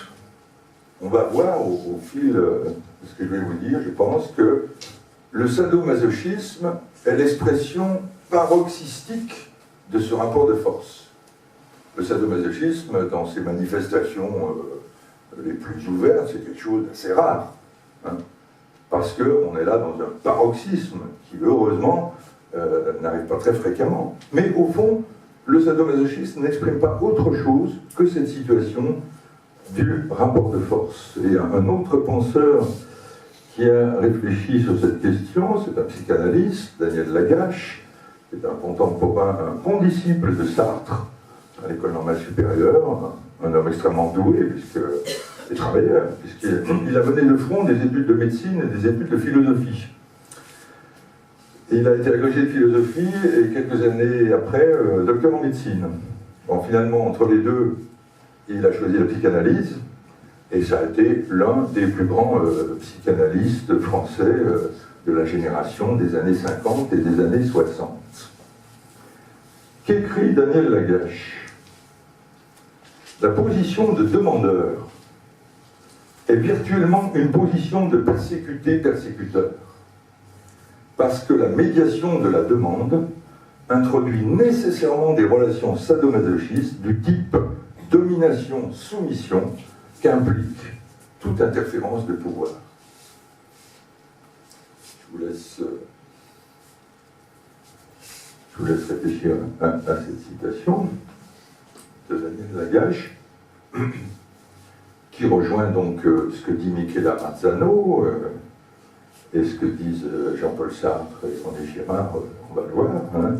on va voir au fil de ce que je vais vous dire, je pense que le sadomasochisme est l'expression paroxystique de ce rapport de force. Le sadomasochisme, dans ses manifestations les plus ouvertes, c'est quelque chose d'assez rare. Parce qu'on est là dans un paroxysme qui, heureusement, n'arrive pas très fréquemment. Mais au fond, le sadomasochisme n'exprime pas autre chose que cette situation du rapport de force. Et un autre penseur qui a réfléchi sur cette question, c'est un psychanalyste, Daniel Lagache, qui est un contemporain, un condisciple de Sartre, à l'école normale supérieure, un homme extrêmement doué, et travailleur, puisqu'il a mené de front des études de médecine et des études de philosophie. Et il a été agrégé de philosophie et quelques années après, docteur en médecine. Bon, finalement, entre les deux, il a choisi la psychanalyse, et ça a été l'un des plus grands psychanalystes français de la génération des années 50 et des années 60. Qu'écrit Daniel Lagache? La position de demandeur est virtuellement une position de persécuté-persécuteur, parce que la médiation de la demande introduit nécessairement des relations sadomasochistes du type domination-soumission qu'implique toute interférence de pouvoir. Je vous laisse réfléchir à cette citation de Daniel Lagache, qui rejoint donc ce que dit Michela Mazzano et ce que disent Jean-Paul Sartre et René Girard, on va le voir, hein.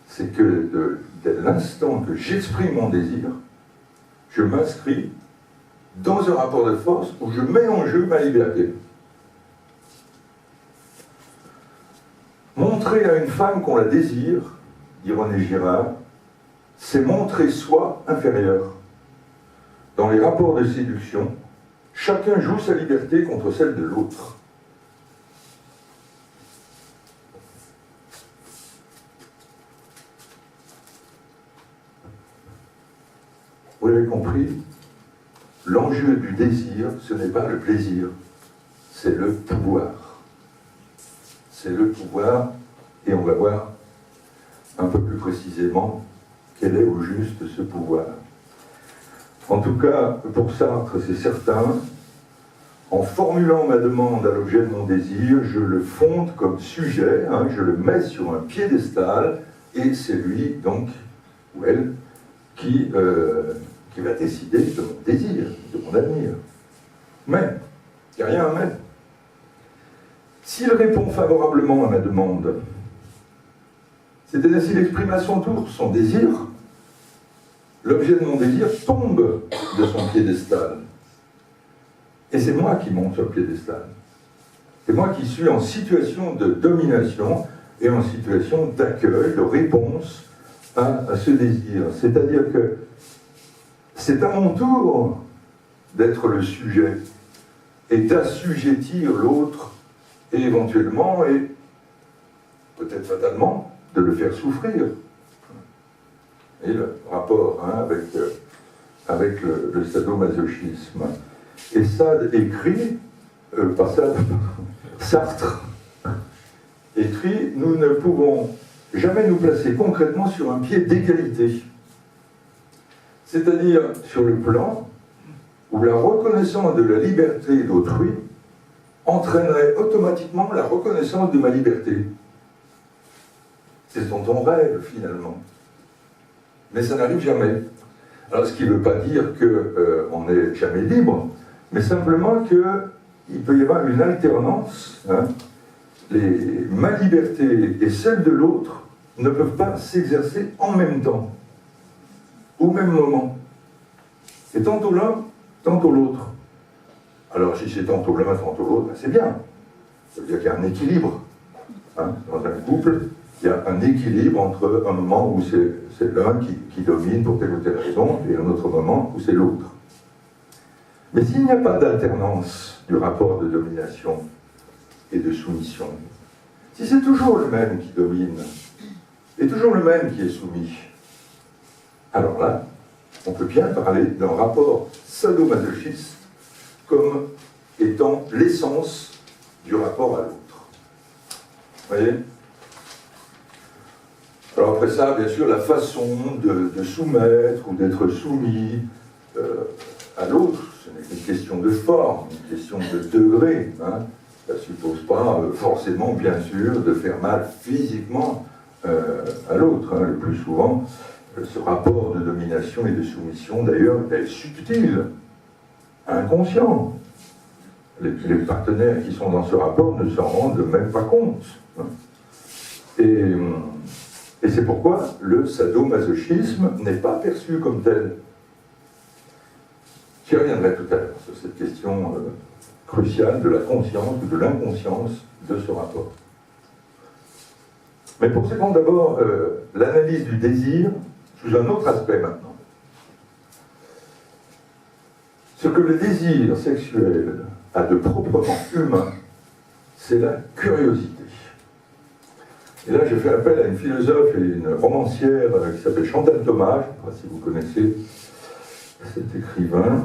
C'est que dès l'instant que j'exprime mon désir, je m'inscris dans un rapport de force où je mets en jeu ma liberté. Montrer à une femme qu'on la désire, dit René Girard, c'est montrer soi inférieur. Dans les rapports de séduction, chacun joue sa liberté contre celle de l'autre. Vous l'avez compris, l'enjeu du désir, ce n'est pas le plaisir, c'est le pouvoir. C'est le pouvoir, et on va voir un peu plus précisément quel est au juste ce pouvoir. En tout cas, pour Sartre, c'est certain, en formulant ma demande à l'objet de mon désir, je le fonde comme sujet, hein, je le mets sur un piédestal, et c'est lui, donc, ou elle, qui va décider de mon désir, de mon avenir. Mais, il n'y a rien à mettre. S'il répond favorablement à ma demande, c'est-à-dire s'il exprime à son tour son désir, l'objet de mon désir tombe de son piédestal. Et c'est moi qui monte sur le piédestal. C'est moi qui suis en situation de domination et en situation d'accueil, de réponse à ce désir. C'est-à-dire que c'est à mon tour d'être le sujet et d'assujettir l'autre et éventuellement, et peut-être fatalement, de le faire souffrir. Et le rapport avec le sadomasochisme. Et Sade écrit, pas Sade, Sartre écrit, nous ne pouvons jamais nous placer concrètement sur un pied d'égalité. C'est-à-dire sur le plan où la reconnaissance de la liberté d'autrui entraînerait automatiquement la reconnaissance de ma liberté. C'est ce dont on rêve finalement. Mais ça n'arrive jamais. Alors ce qui ne veut pas dire qu'on n'est jamais libre, mais simplement qu'il peut y avoir une alternance. Hein. Ma liberté et celle de l'autre ne peuvent pas s'exercer en même temps, au même moment. C'est tantôt l'un, tantôt l'autre. Alors si c'est tantôt l'un, tantôt l'autre, c'est bien. Ça veut dire qu'il y a un équilibre. Hein. Dans un couple, il y a un équilibre entre un moment où c'est l'un qui domine pour telle ou telle raison, et un autre moment où c'est l'autre. Mais s'il n'y a pas d'alternance du rapport de domination et de soumission, si c'est toujours le même qui domine, et toujours le même qui est soumis, alors là, on peut bien parler d'un rapport sadomasochiste comme étant l'essence du rapport à l'autre. Vous voyez ? Alors après ça, bien sûr, la façon de soumettre ou d'être soumis à l'autre, ce n'est qu'une question de forme, une question de degré. Hein. Ça ne suppose pas forcément, bien sûr, de faire mal physiquement à l'autre. Hein. Le plus souvent, ce rapport de domination et de soumission, d'ailleurs, est subtil. inconscient. Les partenaires qui sont dans ce rapport ne s'en rendent même pas compte. Et c'est pourquoi le sadomasochisme n'est pas perçu comme tel. J'y reviendrai tout à l'heure sur cette question cruciale de la conscience ou de l'inconscience de ce rapport. Mais poursuivons d'abord l'analyse du désir sous un autre aspect maintenant. Ce que le désir sexuel a de proprement humain, c'est la curiosité. Et là, je fais appel à une philosophe et une romancière qui s'appelle Chantal Thomas, je ne sais pas si vous connaissez cet écrivain.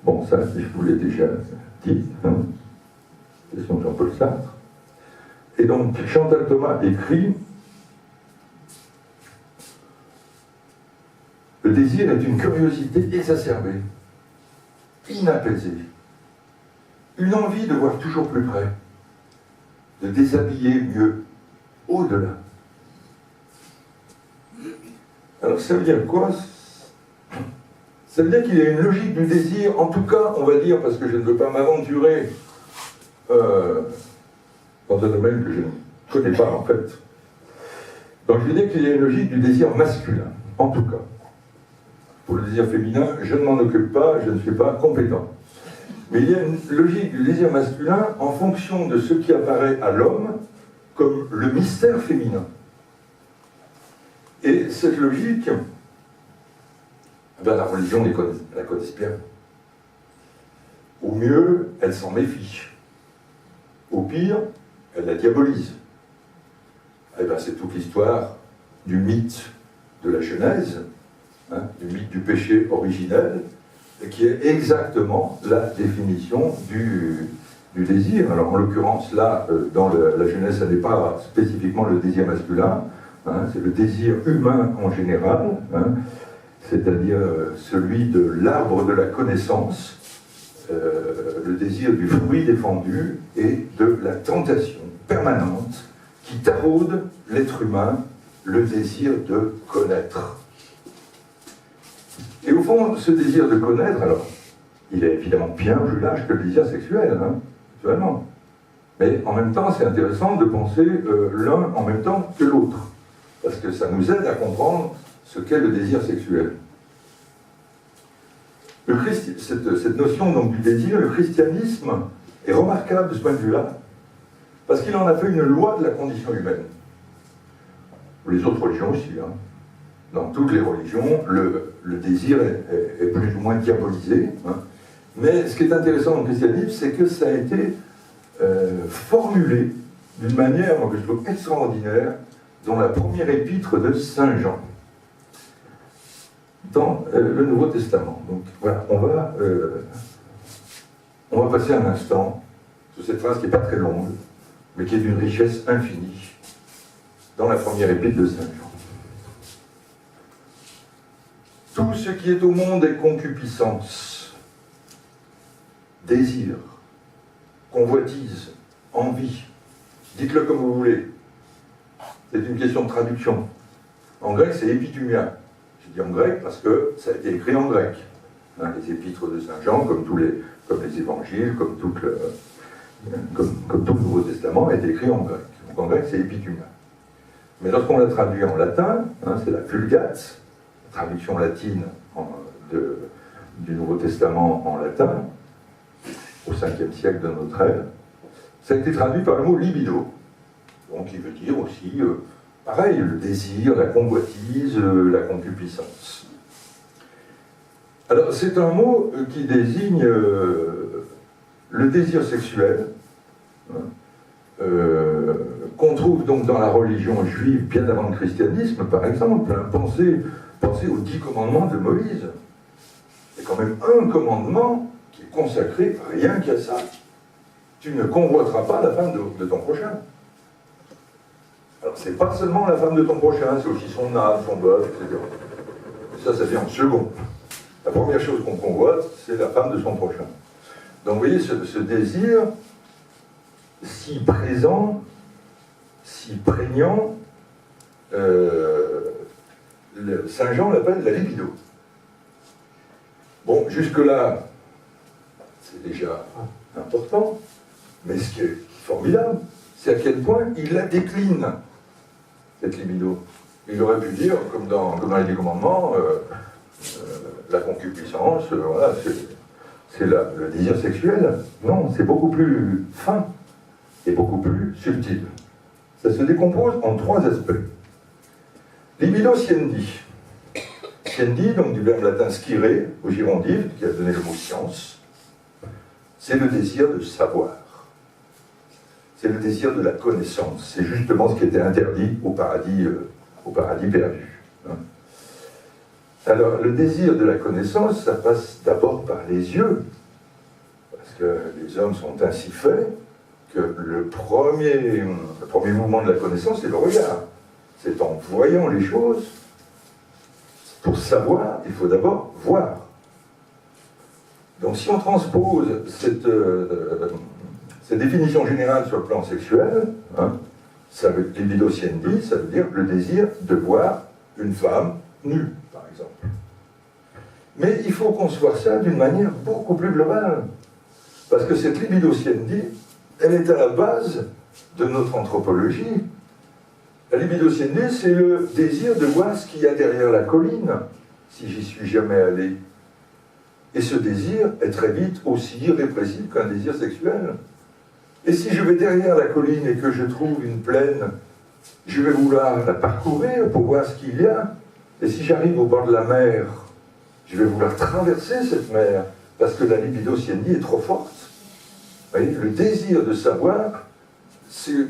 Bon, ça, je vous l'ai déjà dit, hein, question de Jean-Paul Sartre. Et donc, Chantal Thomas écrit « Le désir est une curiosité exacerbée, inapaisée, une envie de voir toujours plus près, de déshabiller mieux, au-delà. » Alors, ça veut dire quoi? Ça veut dire qu'il y a une logique du désir, en tout cas, on va dire, parce que je ne veux pas m'aventurer dans un domaine que je ne connais pas, en fait. Donc, je veux dire qu'il y a une logique du désir masculin, en tout cas. Pour le désir féminin, je ne m'en occupe pas, je ne suis pas compétent. Mais il y a une logique du désir masculin en fonction de ce qui apparaît à l'homme comme le mystère féminin. Et cette logique, ben, la religion la connaît bien. Au mieux, elle s'en méfie. Au pire, elle la diabolise. Et ben, c'est toute l'histoire du mythe de la Genèse, hein, du mythe du péché originel, qui est exactement la définition du désir. Alors en l'occurrence là, dans la Genèse, ça n'est pas spécifiquement le désir masculin, hein, c'est le désir humain en général, hein, c'est-à-dire celui de l'arbre de la connaissance, le désir du fruit défendu et de la tentation permanente qui taraude l'être humain, le désir de connaître. Et au fond, ce désir de connaître, alors, il est évidemment bien plus large que le désir sexuel, hein, naturellement. Mais en même temps, c'est intéressant de penser l'un en même temps que l'autre, parce que ça nous aide à comprendre ce qu'est le désir sexuel. Cette notion donc, du désir, le christianisme est remarquable de ce point de vue-là, parce qu'il en a fait une loi de la condition humaine. Les autres religions aussi, hein. Dans toutes les religions, le désir est plus ou moins diabolisé. Hein. Mais ce qui est intéressant dans le christianisme, c'est que ça a été formulé d'une manière que je trouve extraordinaire dans la première épître de Saint Jean, dans le Nouveau Testament. Donc voilà, on va passer un instant sur cette phrase qui n'est pas très longue, mais qui est d'une richesse infinie, dans la première épître de Saint Jean. Tout ce qui est au monde est concupiscence, désir, convoitise, envie. Dites-le comme vous voulez. C'est une question de traduction. En grec, c'est épithumia. Je dis en grec parce que ça a été écrit en grec. Hein, les épîtres de Saint Jean, comme les évangiles, comme tout le Nouveau Testament, a été écrit en grec. Donc en grec, c'est épithumia. Mais lorsqu'on l'a traduit en latin, hein, c'est la Vulgate, traduction latine du Nouveau Testament en latin, au 5e siècle de notre ère, ça a été traduit par le mot libido, donc qui veut dire aussi, pareil, le désir, la convoitise, la concupiscence. Alors c'est un mot qui désigne le désir sexuel, hein, qu'on trouve donc dans la religion juive bien avant le christianisme, par exemple, hein, Pensez aux 10 commandements de Moïse. C'est quand même un commandement qui est consacré rien qu'à ça. Tu ne convoiteras pas la femme de ton prochain. Alors, c'est pas seulement la femme de ton prochain, c'est aussi son âme, son bœuf, etc. Et ça vient en second. La première chose qu'on convoite, c'est la femme de son prochain. Donc, vous voyez, ce désir, si présent, si prégnant, Saint Jean l'appelle la libido. Bon, jusque-là, c'est déjà important, mais ce qui est formidable, c'est à quel point il la décline, cette libido. Il aurait pu dire, comme dans les 10 commandements, la concupiscence, voilà, c'est le désir sexuel. Non, c'est beaucoup plus fin et beaucoup plus subtil. Ça se décompose en 3 aspects. Libido sciendi. Sciendi, donc du verbe latin scire, au girondif, qui a donné le mot science, c'est le désir de savoir. C'est le désir de la connaissance. C'est justement ce qui était interdit au paradis perdu. Alors, le désir de la connaissance, ça passe d'abord par les yeux, parce que les hommes sont ainsi faits que le premier mouvement de la connaissance, c'est le regard. C'est en voyant les choses, pour savoir, il faut d'abord voir. Donc si on transpose cette définition générale sur le plan sexuel, ça veut libido sciendi, ça veut dire le désir de voir une femme nue, par exemple. Mais il faut concevoir ça d'une manière beaucoup plus globale. Parce que cette libido sciendi, elle est à la base de notre anthropologie. La libido sciendi, c'est le désir de voir ce qu'il y a derrière la colline, si j'y suis jamais allé. Et ce désir est très vite aussi irrépressible qu'un désir sexuel. Et si je vais derrière la colline et que je trouve une plaine, je vais vouloir la parcourir pour voir ce qu'il y a. Et si j'arrive au bord de la mer, je vais vouloir traverser cette mer, parce que la libido sciendi est trop forte. Vous voyez, le désir de savoir, c'est...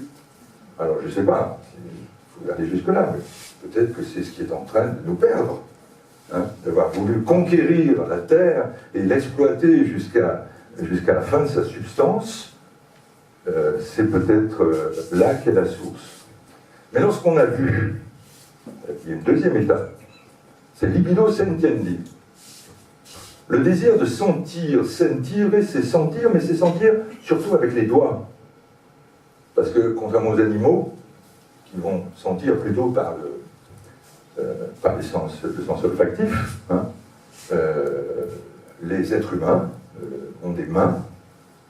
Alors, je ne sais pas, il faut aller jusque-là, mais peut-être que c'est ce qui est en train de nous perdre. D'avoir voulu conquérir la terre et l'exploiter jusqu'à la fin de sa substance, c'est peut-être là qu'est la source. Mais lorsqu'on a vu, il y a une deuxième étape, c'est libido sentiendi. Le désir de sentir, sentire, c'est sentir, mais c'est sentir surtout avec les doigts. Parce que, contrairement aux animaux, qui vont sentir plutôt par le sens olfactif, les êtres humains ont des mains,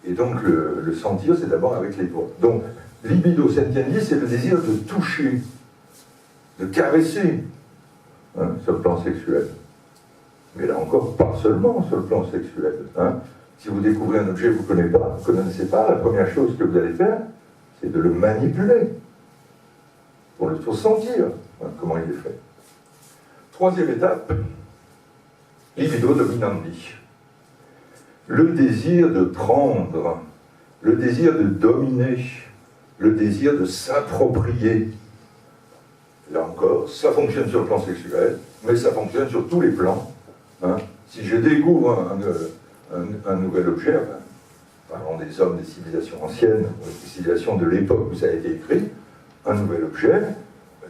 et donc le sentir, c'est d'abord avec les doigts. Donc, libido sentiendi, c'est le désir de toucher, de caresser, sur le plan sexuel. Mais là encore, pas seulement sur le plan sexuel. Si vous découvrez un objet que vous ne connaissez pas, la première chose que vous allez faire, c'est de le manipuler, pour le sentir, comment il est fait. Troisième étape, libido dominandi. Le désir de prendre, le désir de dominer, le désir de s'approprier. Là encore, ça fonctionne sur le plan sexuel, mais ça fonctionne sur tous les plans. Si je découvre un nouvel objet, parlons des hommes des civilisations anciennes, des civilisations de l'époque où ça a été écrit, un nouvel objet,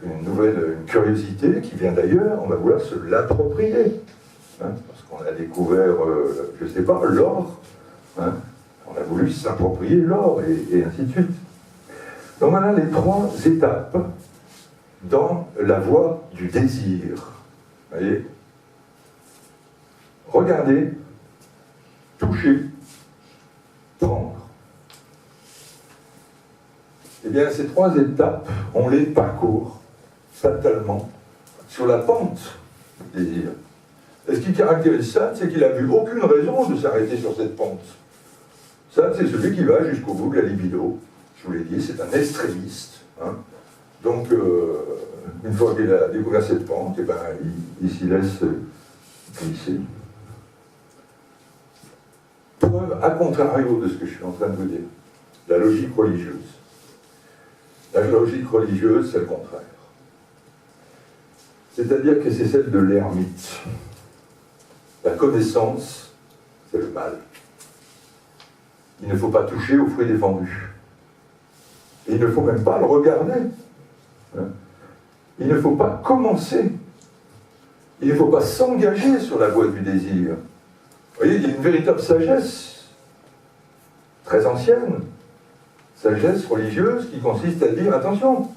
une curiosité qui vient d'ailleurs, on va vouloir se l'approprier. Parce qu'on a découvert, je ne sais pas, l'or. On a voulu s'approprier l'or, et ainsi de suite. Donc voilà les 3 étapes dans la voie du désir. Vous voyez ? Regarder, toucher, prendre. Eh bien, ces 3 étapes, on les parcourt fatalement sur la pente du désir. Et ce qui caractérise Sade, c'est qu'il n'a vu aucune raison de s'arrêter sur cette pente. Sade, c'est celui qui va jusqu'au bout de la libido. Je vous l'ai dit, c'est un extrémiste. Donc, une fois qu'il a découvert cette pente, eh ben, il s'y laisse glisser. Preuve à contrario de ce que je suis en train de vous dire. La logique religieuse. La logique religieuse, c'est le contraire. C'est-à-dire que c'est celle de l'ermite. La connaissance, c'est le mal. Il ne faut pas toucher au fruit défendu. Et il ne faut même pas le regarder. Il ne faut pas commencer. Il ne faut pas s'engager sur la voie du désir. Vous voyez, il y a une véritable sagesse, très ancienne, sagesse religieuse qui consiste à dire, attention,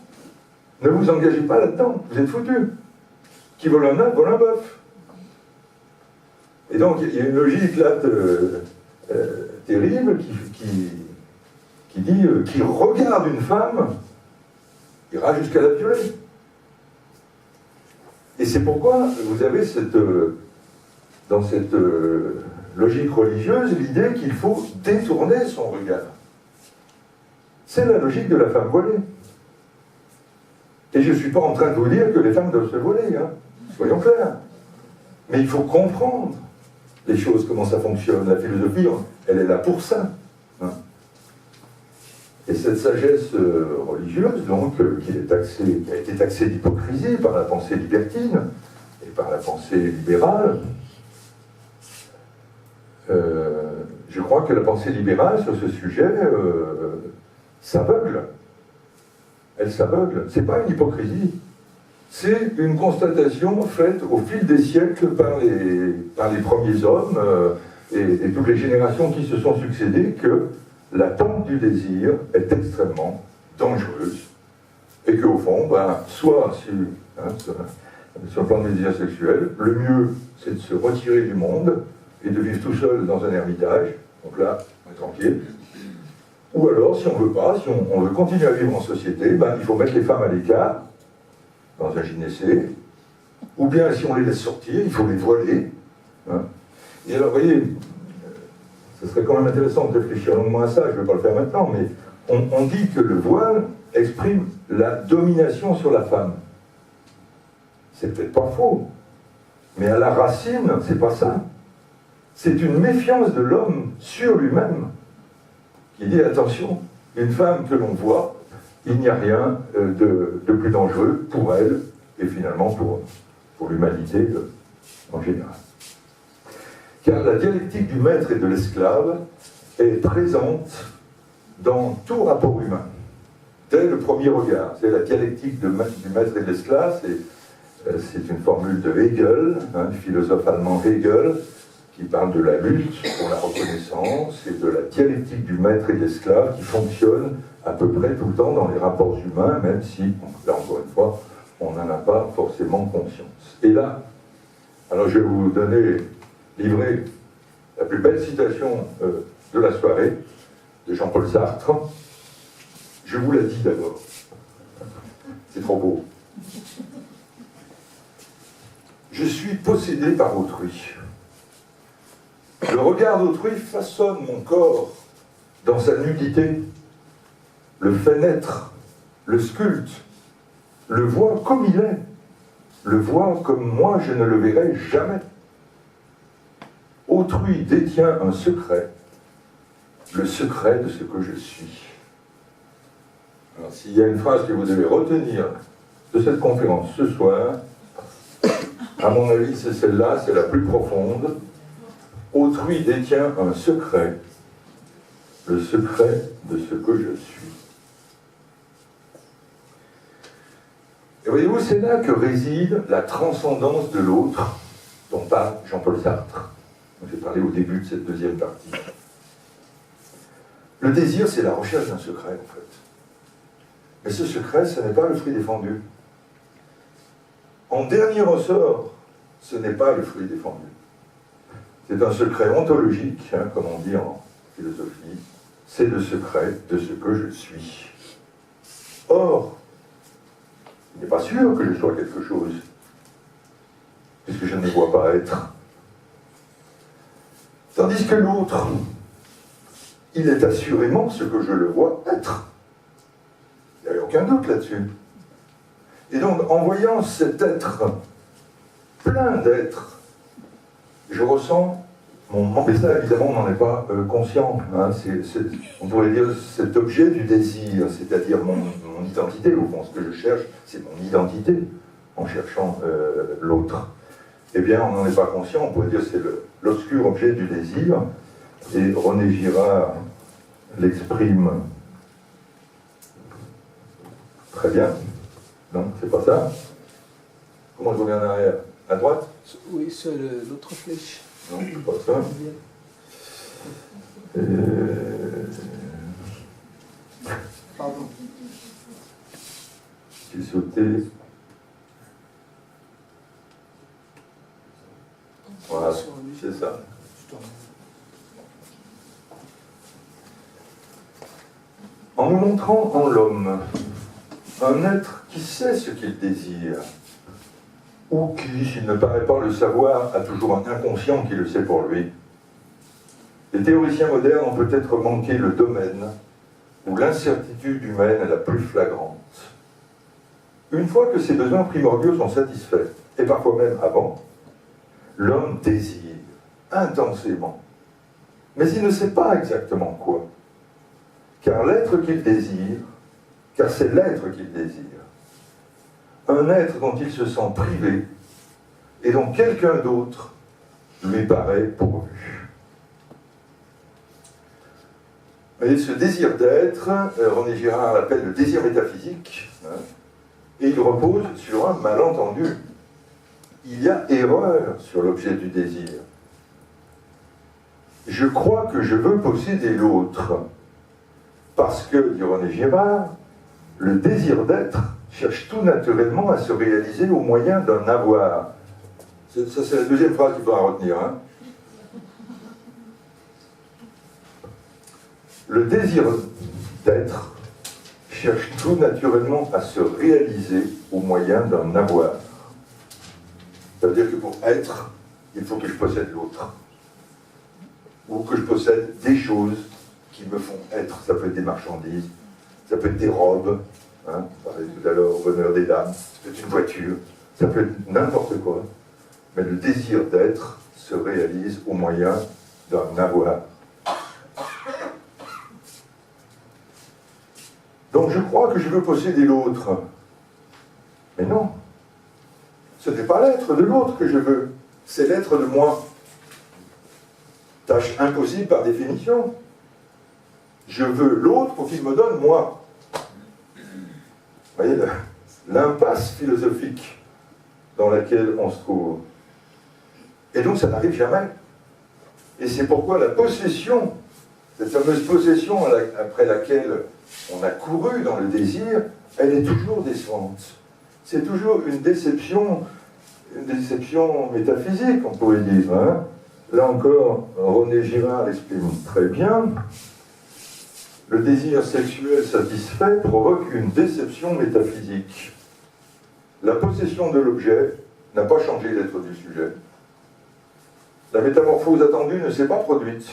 ne vous engagez pas là-dedans, vous êtes foutus. Qui vole un œuf, vole un bœuf. Et donc, il y a une logique là terrible qui dit qui regarde une femme ira jusqu'à la violer. Et c'est pourquoi vous avez dans cette logique religieuse l'idée qu'il faut détourner son regard. C'est la logique de la femme voilée. Et je ne suis pas en train de vous dire que les femmes doivent se voiler, hein. Soyons clairs. Mais il faut comprendre les choses, comment ça fonctionne. La philosophie, elle est là pour ça. Hein. Et cette sagesse religieuse, donc, qui a été taxée d'hypocrisie par la pensée libertine et par la pensée libérale, je crois que la pensée libérale sur ce sujet s'aveugle. Elle s'aveugle. C'est pas une hypocrisie. C'est une constatation faite au fil des siècles par les premiers hommes et toutes les générations qui se sont succédées que la tente du désir est extrêmement dangereuse et qu'au fond, soit sur le plan du désir sexuel, le mieux c'est de se retirer du monde et de vivre tout seul dans un ermitage, donc là, on est tranquille. Ou alors, si on ne veut pas, si on veut continuer à vivre en société, il faut mettre les femmes à l'écart, dans un gynécée, ou bien si on les laisse sortir, il faut les voiler. Hein. Et alors, vous voyez, ce serait quand même intéressant de réfléchir longuement à ça, je ne vais pas le faire maintenant, mais on dit que le voile exprime la domination sur la femme. C'est peut-être pas faux, mais à la racine, c'est pas ça. C'est une méfiance de l'homme sur lui-même, qui dit, attention, une femme que l'on voit, il n'y a rien de plus dangereux pour elle, et finalement pour l'humanité en général. Car la dialectique du maître et de l'esclave est présente dans tout rapport humain, dès le premier regard. C'est la dialectique du maître et de l'esclave, c'est une formule de Hegel, du philosophe allemand Hegel, qui parle de la lutte pour la reconnaissance et de la dialectique du maître et de l'esclave qui fonctionne à peu près tout le temps dans les rapports humains, même si, là encore une fois, on n'en a pas forcément conscience. Et là, alors je vais vous livrer la plus belle citation de la soirée, de Jean-Paul Sartre. Je vous la dis d'abord. C'est trop beau. Je suis possédé par autrui. Le regard d'autrui façonne mon corps dans sa nudité, le fait naître, le sculpte, le voit comme il est, le voit comme moi je ne le verrai jamais. Autrui détient un secret, le secret de ce que je suis. Alors s'il y a une phrase que vous devez retenir de cette conférence ce soir, à mon avis c'est celle-là, c'est la plus profonde. Autrui détient un secret, le secret de ce que je suis. Et voyez-vous, c'est là que réside la transcendance de l'autre dont parle Jean-Paul Sartre. J'ai parlé au début de cette deuxième partie. Le désir, c'est la recherche d'un secret, en fait. Mais ce secret, ce n'est pas le fruit défendu. En dernier ressort, ce n'est pas le fruit défendu. C'est un secret ontologique, comme on dit en philosophie. C'est le secret de ce que je suis. Or, il n'est pas sûr que je sois quelque chose, puisque je ne me vois pas être. Tandis que l'autre, il est assurément ce que je le vois être. Il n'y a aucun doute là-dessus. Et donc, en voyant cet être plein d'êtres, je ressens mon manque. Mais ça, évidemment, on n'en est pas conscient. Hein. On pourrait dire cet objet du désir, c'est-à-dire mon identité. Au fond, ce que je cherche, c'est mon identité, en cherchant l'autre. Eh bien, on n'en est pas conscient. On pourrait dire que c'est l'obscur objet du désir. Et René Girard l'exprime très bien. Non, c'est pas ça. Comment je reviens en arrière? À droite? Oui, sur l'autre flèche. Non, c'est pas ça. Pardon. J'ai sauté. Voilà, c'est ça. en nous montrant en l'homme un être qui sait ce qu'il désire, ou qui, s'il ne paraît pas le savoir, a toujours un inconscient qui le sait pour lui. Les théoriciens modernes ont peut-être manqué le domaine où l'incertitude humaine est la plus flagrante. Une fois que ses besoins primordiaux sont satisfaits, et parfois même avant, l'homme désire intensément. Mais il ne sait pas exactement quoi. Car l'être qu'il désire, car c'est l'être qu'il désire, un être dont il se sent privé et dont quelqu'un d'autre lui paraît pourvu. Vous voyez, ce désir d'être, René Girard l'appelle le désir métaphysique, et il repose sur un malentendu. Il y a erreur sur l'objet du désir. Je crois que je veux posséder l'autre, parce que, dit René Girard, le désir d'être cherche tout naturellement à se réaliser au moyen d'un avoir. Ça, c'est la deuxième phrase qu'il faudra retenir. Le désir d'être cherche tout naturellement à se réaliser au moyen d'un avoir. Ça veut dire que pour être, il faut que je possède l'autre. Ou que je possède des choses qui me font être. Ça peut être des marchandises, ça peut être des robes, on parlait tout à l'heure au bonheur des dames, ça peut être une voiture, ça peut être n'importe quoi. Mais le désir d'être se réalise au moyen d'un avoir. Donc je crois que je veux posséder l'autre. Mais non. Ce n'est pas l'être de l'autre que je veux, c'est l'être de moi. Tâche impossible par définition. Je veux l'autre pour qu'il me donne moi. Vous voyez l'impasse philosophique dans laquelle on se trouve. Et donc ça n'arrive jamais. Et c'est pourquoi la possession, cette fameuse possession après laquelle on a couru dans le désir, elle est toujours décevante. C'est toujours une déception métaphysique, on pourrait dire. Là encore, René Girard l'exprime très bien. Le désir sexuel satisfait provoque une déception métaphysique. La possession de l'objet n'a pas changé l'être du sujet. La métamorphose attendue ne s'est pas produite.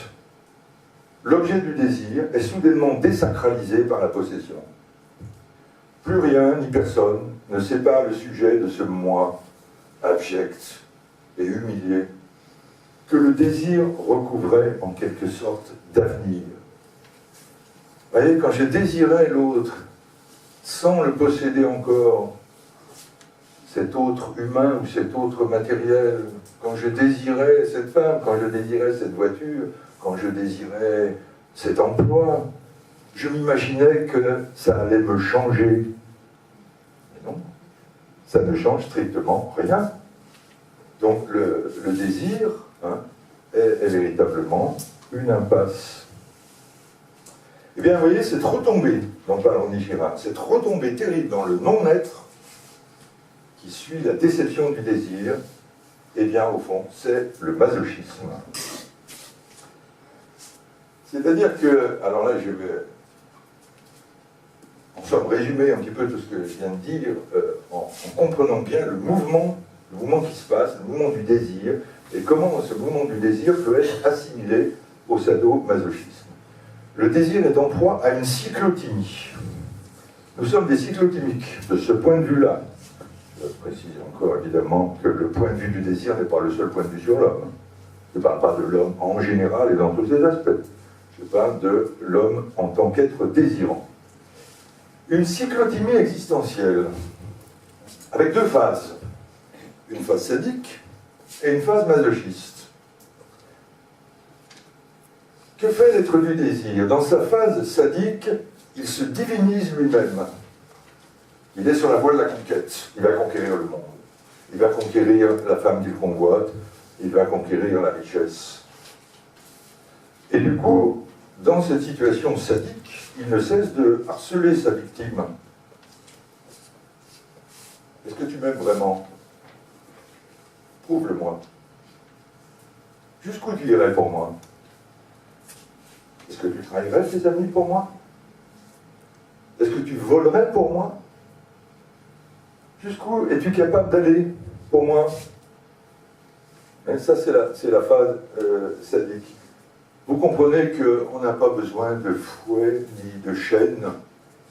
L'objet du désir est soudainement désacralisé par la possession. Plus rien ni personne ne sépare le sujet de ce moi abject et humilié que le désir recouvrait en quelque sorte d'avenir. Vous voyez, quand je désirais l'autre sans le posséder encore, cet autre humain ou cet autre matériel, quand je désirais cette femme, quand je désirais cette voiture, quand je désirais cet emploi, je m'imaginais que ça allait me changer. Mais non, ça ne change strictement rien. Donc le désir est véritablement une impasse. Eh bien, vous voyez, cette retombée dont parle René Girard, cette retombée terrible dans le non-être qui suit la déception du désir, eh bien, au fond, c'est le masochisme. C'est-à-dire que, alors là, je vais, en somme, résumer un petit peu tout ce que je viens de dire, en comprenant bien le mouvement qui se passe, le mouvement du désir, et comment ce mouvement du désir peut être assimilé au sadomasochisme. Le désir est en proie à une cyclothymie. Nous sommes des cyclothymiques. De ce point de vue-là, je précise encore évidemment que le point de vue du désir n'est pas le seul point de vue sur l'homme. Je ne parle pas de l'homme en général et dans tous ses aspects. Je parle de l'homme en tant qu'être désirant. Une cyclothymie existentielle, avec deux phases. Une phase sadique et une phase masochiste. Que fait l'être du désir? Dans sa phase sadique, il se divinise lui-même. Il est sur la voie de la conquête. Il va conquérir le monde. Il va conquérir la femme qu'il convoite. Il va conquérir la richesse. Et du coup, dans cette situation sadique, il ne cesse de harceler sa victime. Est-ce que tu m'aimes vraiment? Prouve-le-moi. Jusqu'où tu irais pour moi? Est-ce que tu trahirais tes amis pour moi? Est-ce que tu volerais pour moi? Jusqu'où es-tu capable d'aller pour moi? Et ça, c'est la phase sadique. Vous comprenez qu'on n'a pas besoin de fouet ni de chaîne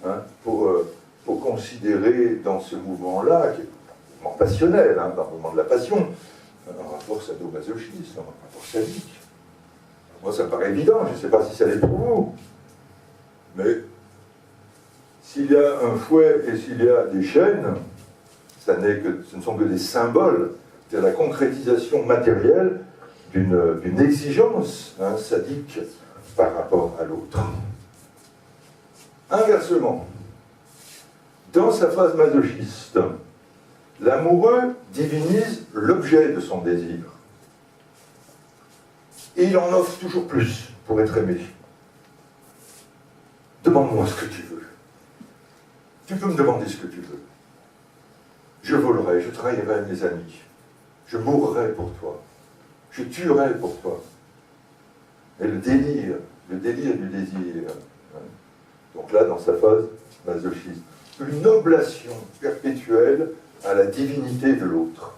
hein, pour considérer dans ce mouvement-là, qui est un mouvement passionnel, hein, dans le mouvement de la passion, un rapport sadomasochiste, un rapport sadique. Moi, ça me paraît évident, je ne sais pas si ça l'est pour vous. Mais s'il y a un fouet et s'il y a des chaînes, ce ne sont que des symboles, c'est la concrétisation matérielle d'une exigence hein, sadique par rapport à l'autre. Inversement, dans sa phase masochiste, l'amoureux divinise l'objet de son désir. Et il en offre toujours plus pour être aimé. Demande-moi ce que tu veux. Tu peux me demander ce que tu veux. Je volerai, je trahirai mes amis. Je mourrai pour toi. Je tuerai pour toi. Et le délire du désir. Donc là, dans sa phase masochiste, une oblation perpétuelle à la divinité de l'autre.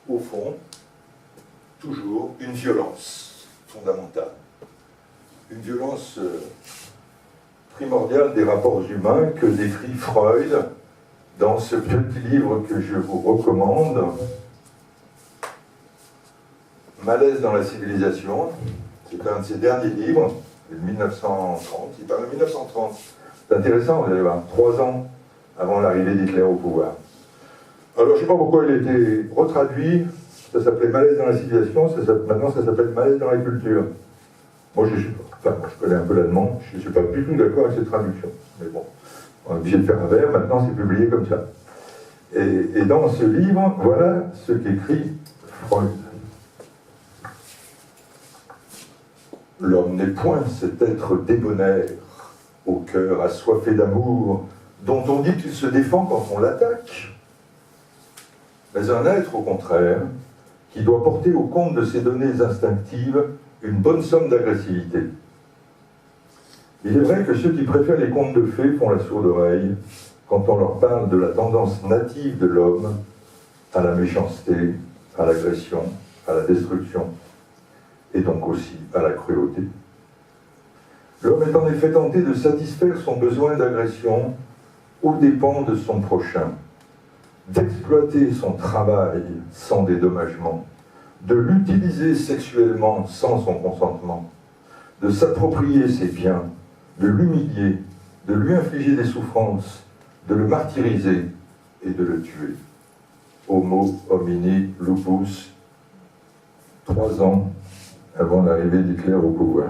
Au fond, toujours une violence fondamentale. Une violence primordiale des rapports humains que décrit Freud dans ce petit livre que je vous recommande, Malaise dans la civilisation. C'est un de ses derniers livres, de 1930. Il parle de 1930. C'est intéressant, vous allez voir, 3 ans avant l'arrivée d'Hitler au pouvoir. Alors, je ne sais pas pourquoi il a été retraduit. Ça s'appelait Malaise dans la civilisation, maintenant ça s'appelle Malaise dans la culture. Moi, je connais un peu l'allemand, je ne suis pas du tout d'accord avec cette traduction. Mais bon, on est obligé de faire un vers, maintenant c'est publié comme ça. Et dans ce livre, voilà ce qu'écrit Freud. L'homme n'est point cet être débonnaire, au cœur assoiffé d'amour, dont on dit qu'il se défend quand on l'attaque, mais un être, au contraire, qui doit porter au compte de ses données instinctives une bonne somme d'agressivité. Il est vrai que ceux qui préfèrent les contes de fées font la sourde oreille quand on leur parle de la tendance native de l'homme à la méchanceté, à l'agression, à la destruction, et donc aussi à la cruauté. L'homme est en effet tenté de satisfaire son besoin d'agression aux dépens de son prochain, d'exploiter son travail sans dédommagement, de l'utiliser sexuellement sans son consentement, de s'approprier ses biens, de l'humilier, de lui infliger des souffrances, de le martyriser et de le tuer. Homo homini lupus, 3 ans avant l'arrivée d'Hitler au pouvoir.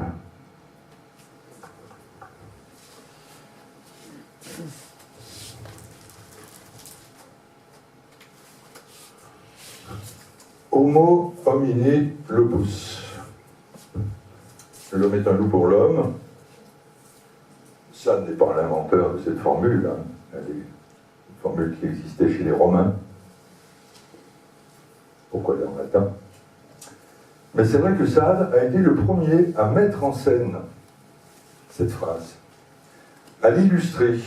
Homo homini lupus. L'homme est un loup pour l'homme. Sade n'est pas l'inventeur de cette formule. Hein. Elle est une formule qui existait chez les Romains. Pourquoi elle est en latin? Mais c'est vrai que Sade a été le premier à mettre en scène cette phrase, à l'illustrer,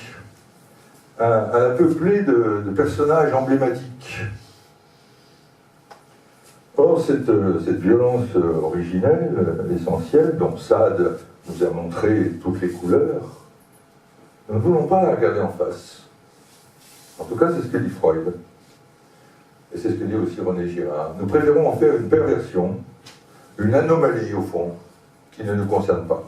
à la peupler de personnages emblématiques. Or, cette violence originelle, essentielle, dont Sade nous a montré toutes les couleurs, nous ne voulons pas la regarder en face. En tout cas, c'est ce que dit Freud. Et c'est ce que dit aussi René Girard. Nous préférons en faire une perversion, une anomalie, au fond, qui ne nous concerne pas.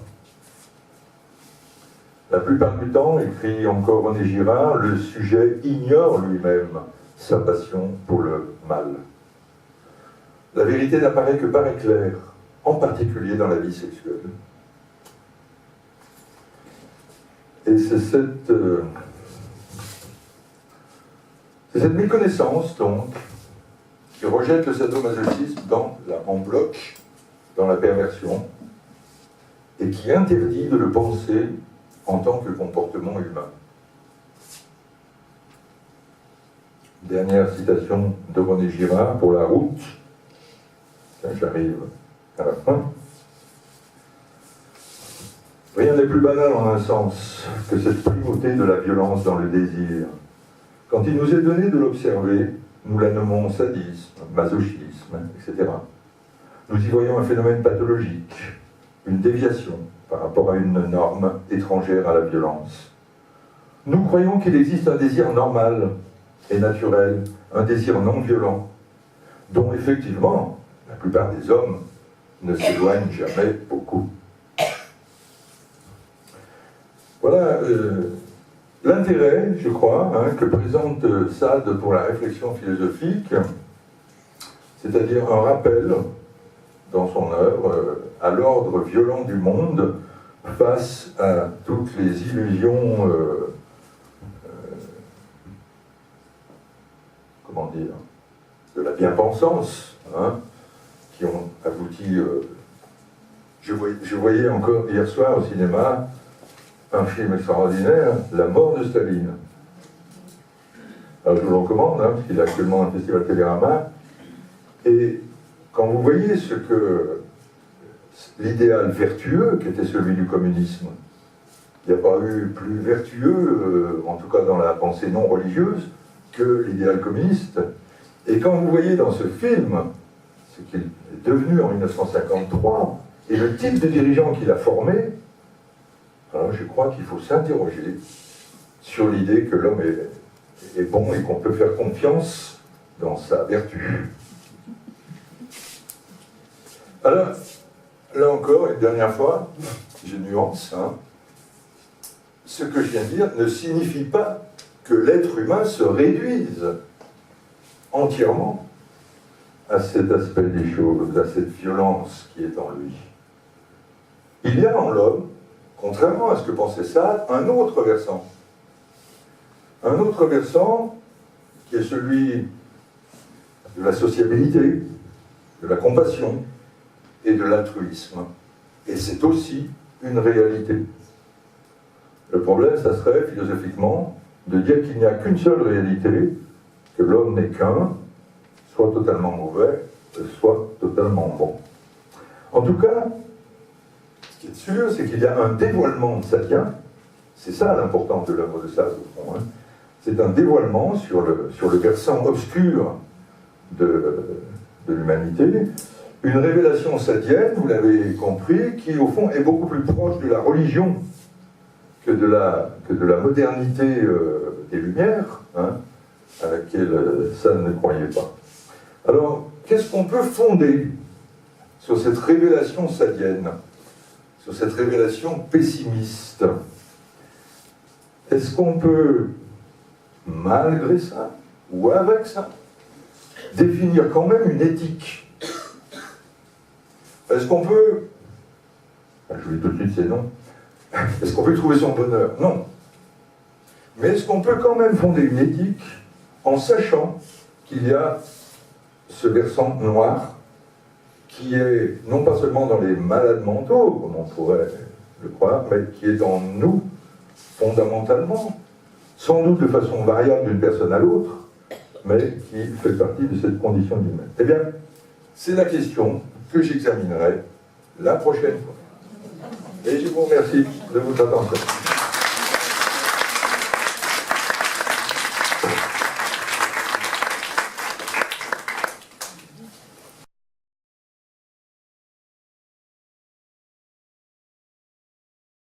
La plupart du temps, écrit encore René Girard, le sujet ignore lui-même sa passion pour le mal. La vérité n'apparaît que par éclair, en particulier dans la vie sexuelle. Et c'est cette méconnaissance, donc, qui rejette le sadomasochisme en bloc dans la perversion et qui interdit de le penser en tant que comportement humain. Dernière citation de René Girard pour la route. J'arrive à la fin. Rien n'est plus banal en un sens que cette primauté de la violence dans le désir. Quand il nous est donné de l'observer, nous la nommons sadisme, masochisme, etc. Nous y voyons un phénomène pathologique, une déviation par rapport à une norme étrangère à la violence. Nous croyons qu'il existe un désir normal et naturel, un désir non violent, dont effectivement la plupart des hommes ne s'éloignent jamais beaucoup. Voilà l'intérêt, je crois, que présente Sade pour la réflexion philosophique, c'est-à-dire un rappel dans son œuvre à l'ordre violent du monde face à toutes les illusions, comment dire, de la bien-pensance, qui ont abouti... Je voyais encore hier soir au cinéma un film extraordinaire, La mort de Staline. Alors je vous le recommande, parce qu'il est actuellement un festival Télérama, et quand vous voyez ce que l'idéal vertueux qui était celui du communisme, il n'y a pas eu plus vertueux, en tout cas dans la pensée non religieuse, que l'idéal communiste. Et quand vous voyez dans ce film ce qu'il est devenu en 1953, et le type de dirigeant qu'il a formé, alors je crois qu'il faut s'interroger sur l'idée que l'homme est bon et qu'on peut faire confiance dans sa vertu. Alors, là encore, une dernière fois, je nuance, ce que je viens de dire ne signifie pas que l'être humain se réduise entièrement à cet aspect des choses, à cette violence qui est en lui. Il y a en l'homme, contrairement à ce que pensait Sade, un autre versant. Un autre versant qui est celui de la sociabilité, de la compassion et de l'altruisme. Et c'est aussi une réalité. Le problème, ça serait, philosophiquement, de dire qu'il n'y a qu'une seule réalité, que l'homme n'est qu'un, soit totalement mauvais, soit totalement bon. En tout cas, ce qui est sûr, c'est qu'il y a un dévoilement sadien, c'est ça l'importance de l'œuvre de Sade, au fond. C'est un dévoilement sur le versant obscur de l'humanité, une révélation sadienne, vous l'avez compris, qui au fond est beaucoup plus proche de la religion que de la modernité des Lumières, à laquelle Sade ne croyait pas. Alors, qu'est-ce qu'on peut fonder sur cette révélation sadienne, sur cette révélation pessimiste? Est-ce qu'on peut, malgré ça, ou avec ça, définir quand même une éthique? Est-ce qu'on peut, je vous dis tout de suite c'est non, est-ce qu'on peut trouver son bonheur? Non. Mais est-ce qu'on peut quand même fonder une éthique en sachant qu'il y a ce versant noir qui est non pas seulement dans les malades mentaux, comme on pourrait le croire, mais qui est en nous fondamentalement, sans doute de façon variable d'une personne à l'autre, mais qui fait partie de cette condition humaine. Eh bien, c'est la question que j'examinerai la prochaine fois. Et je vous remercie de votre attention.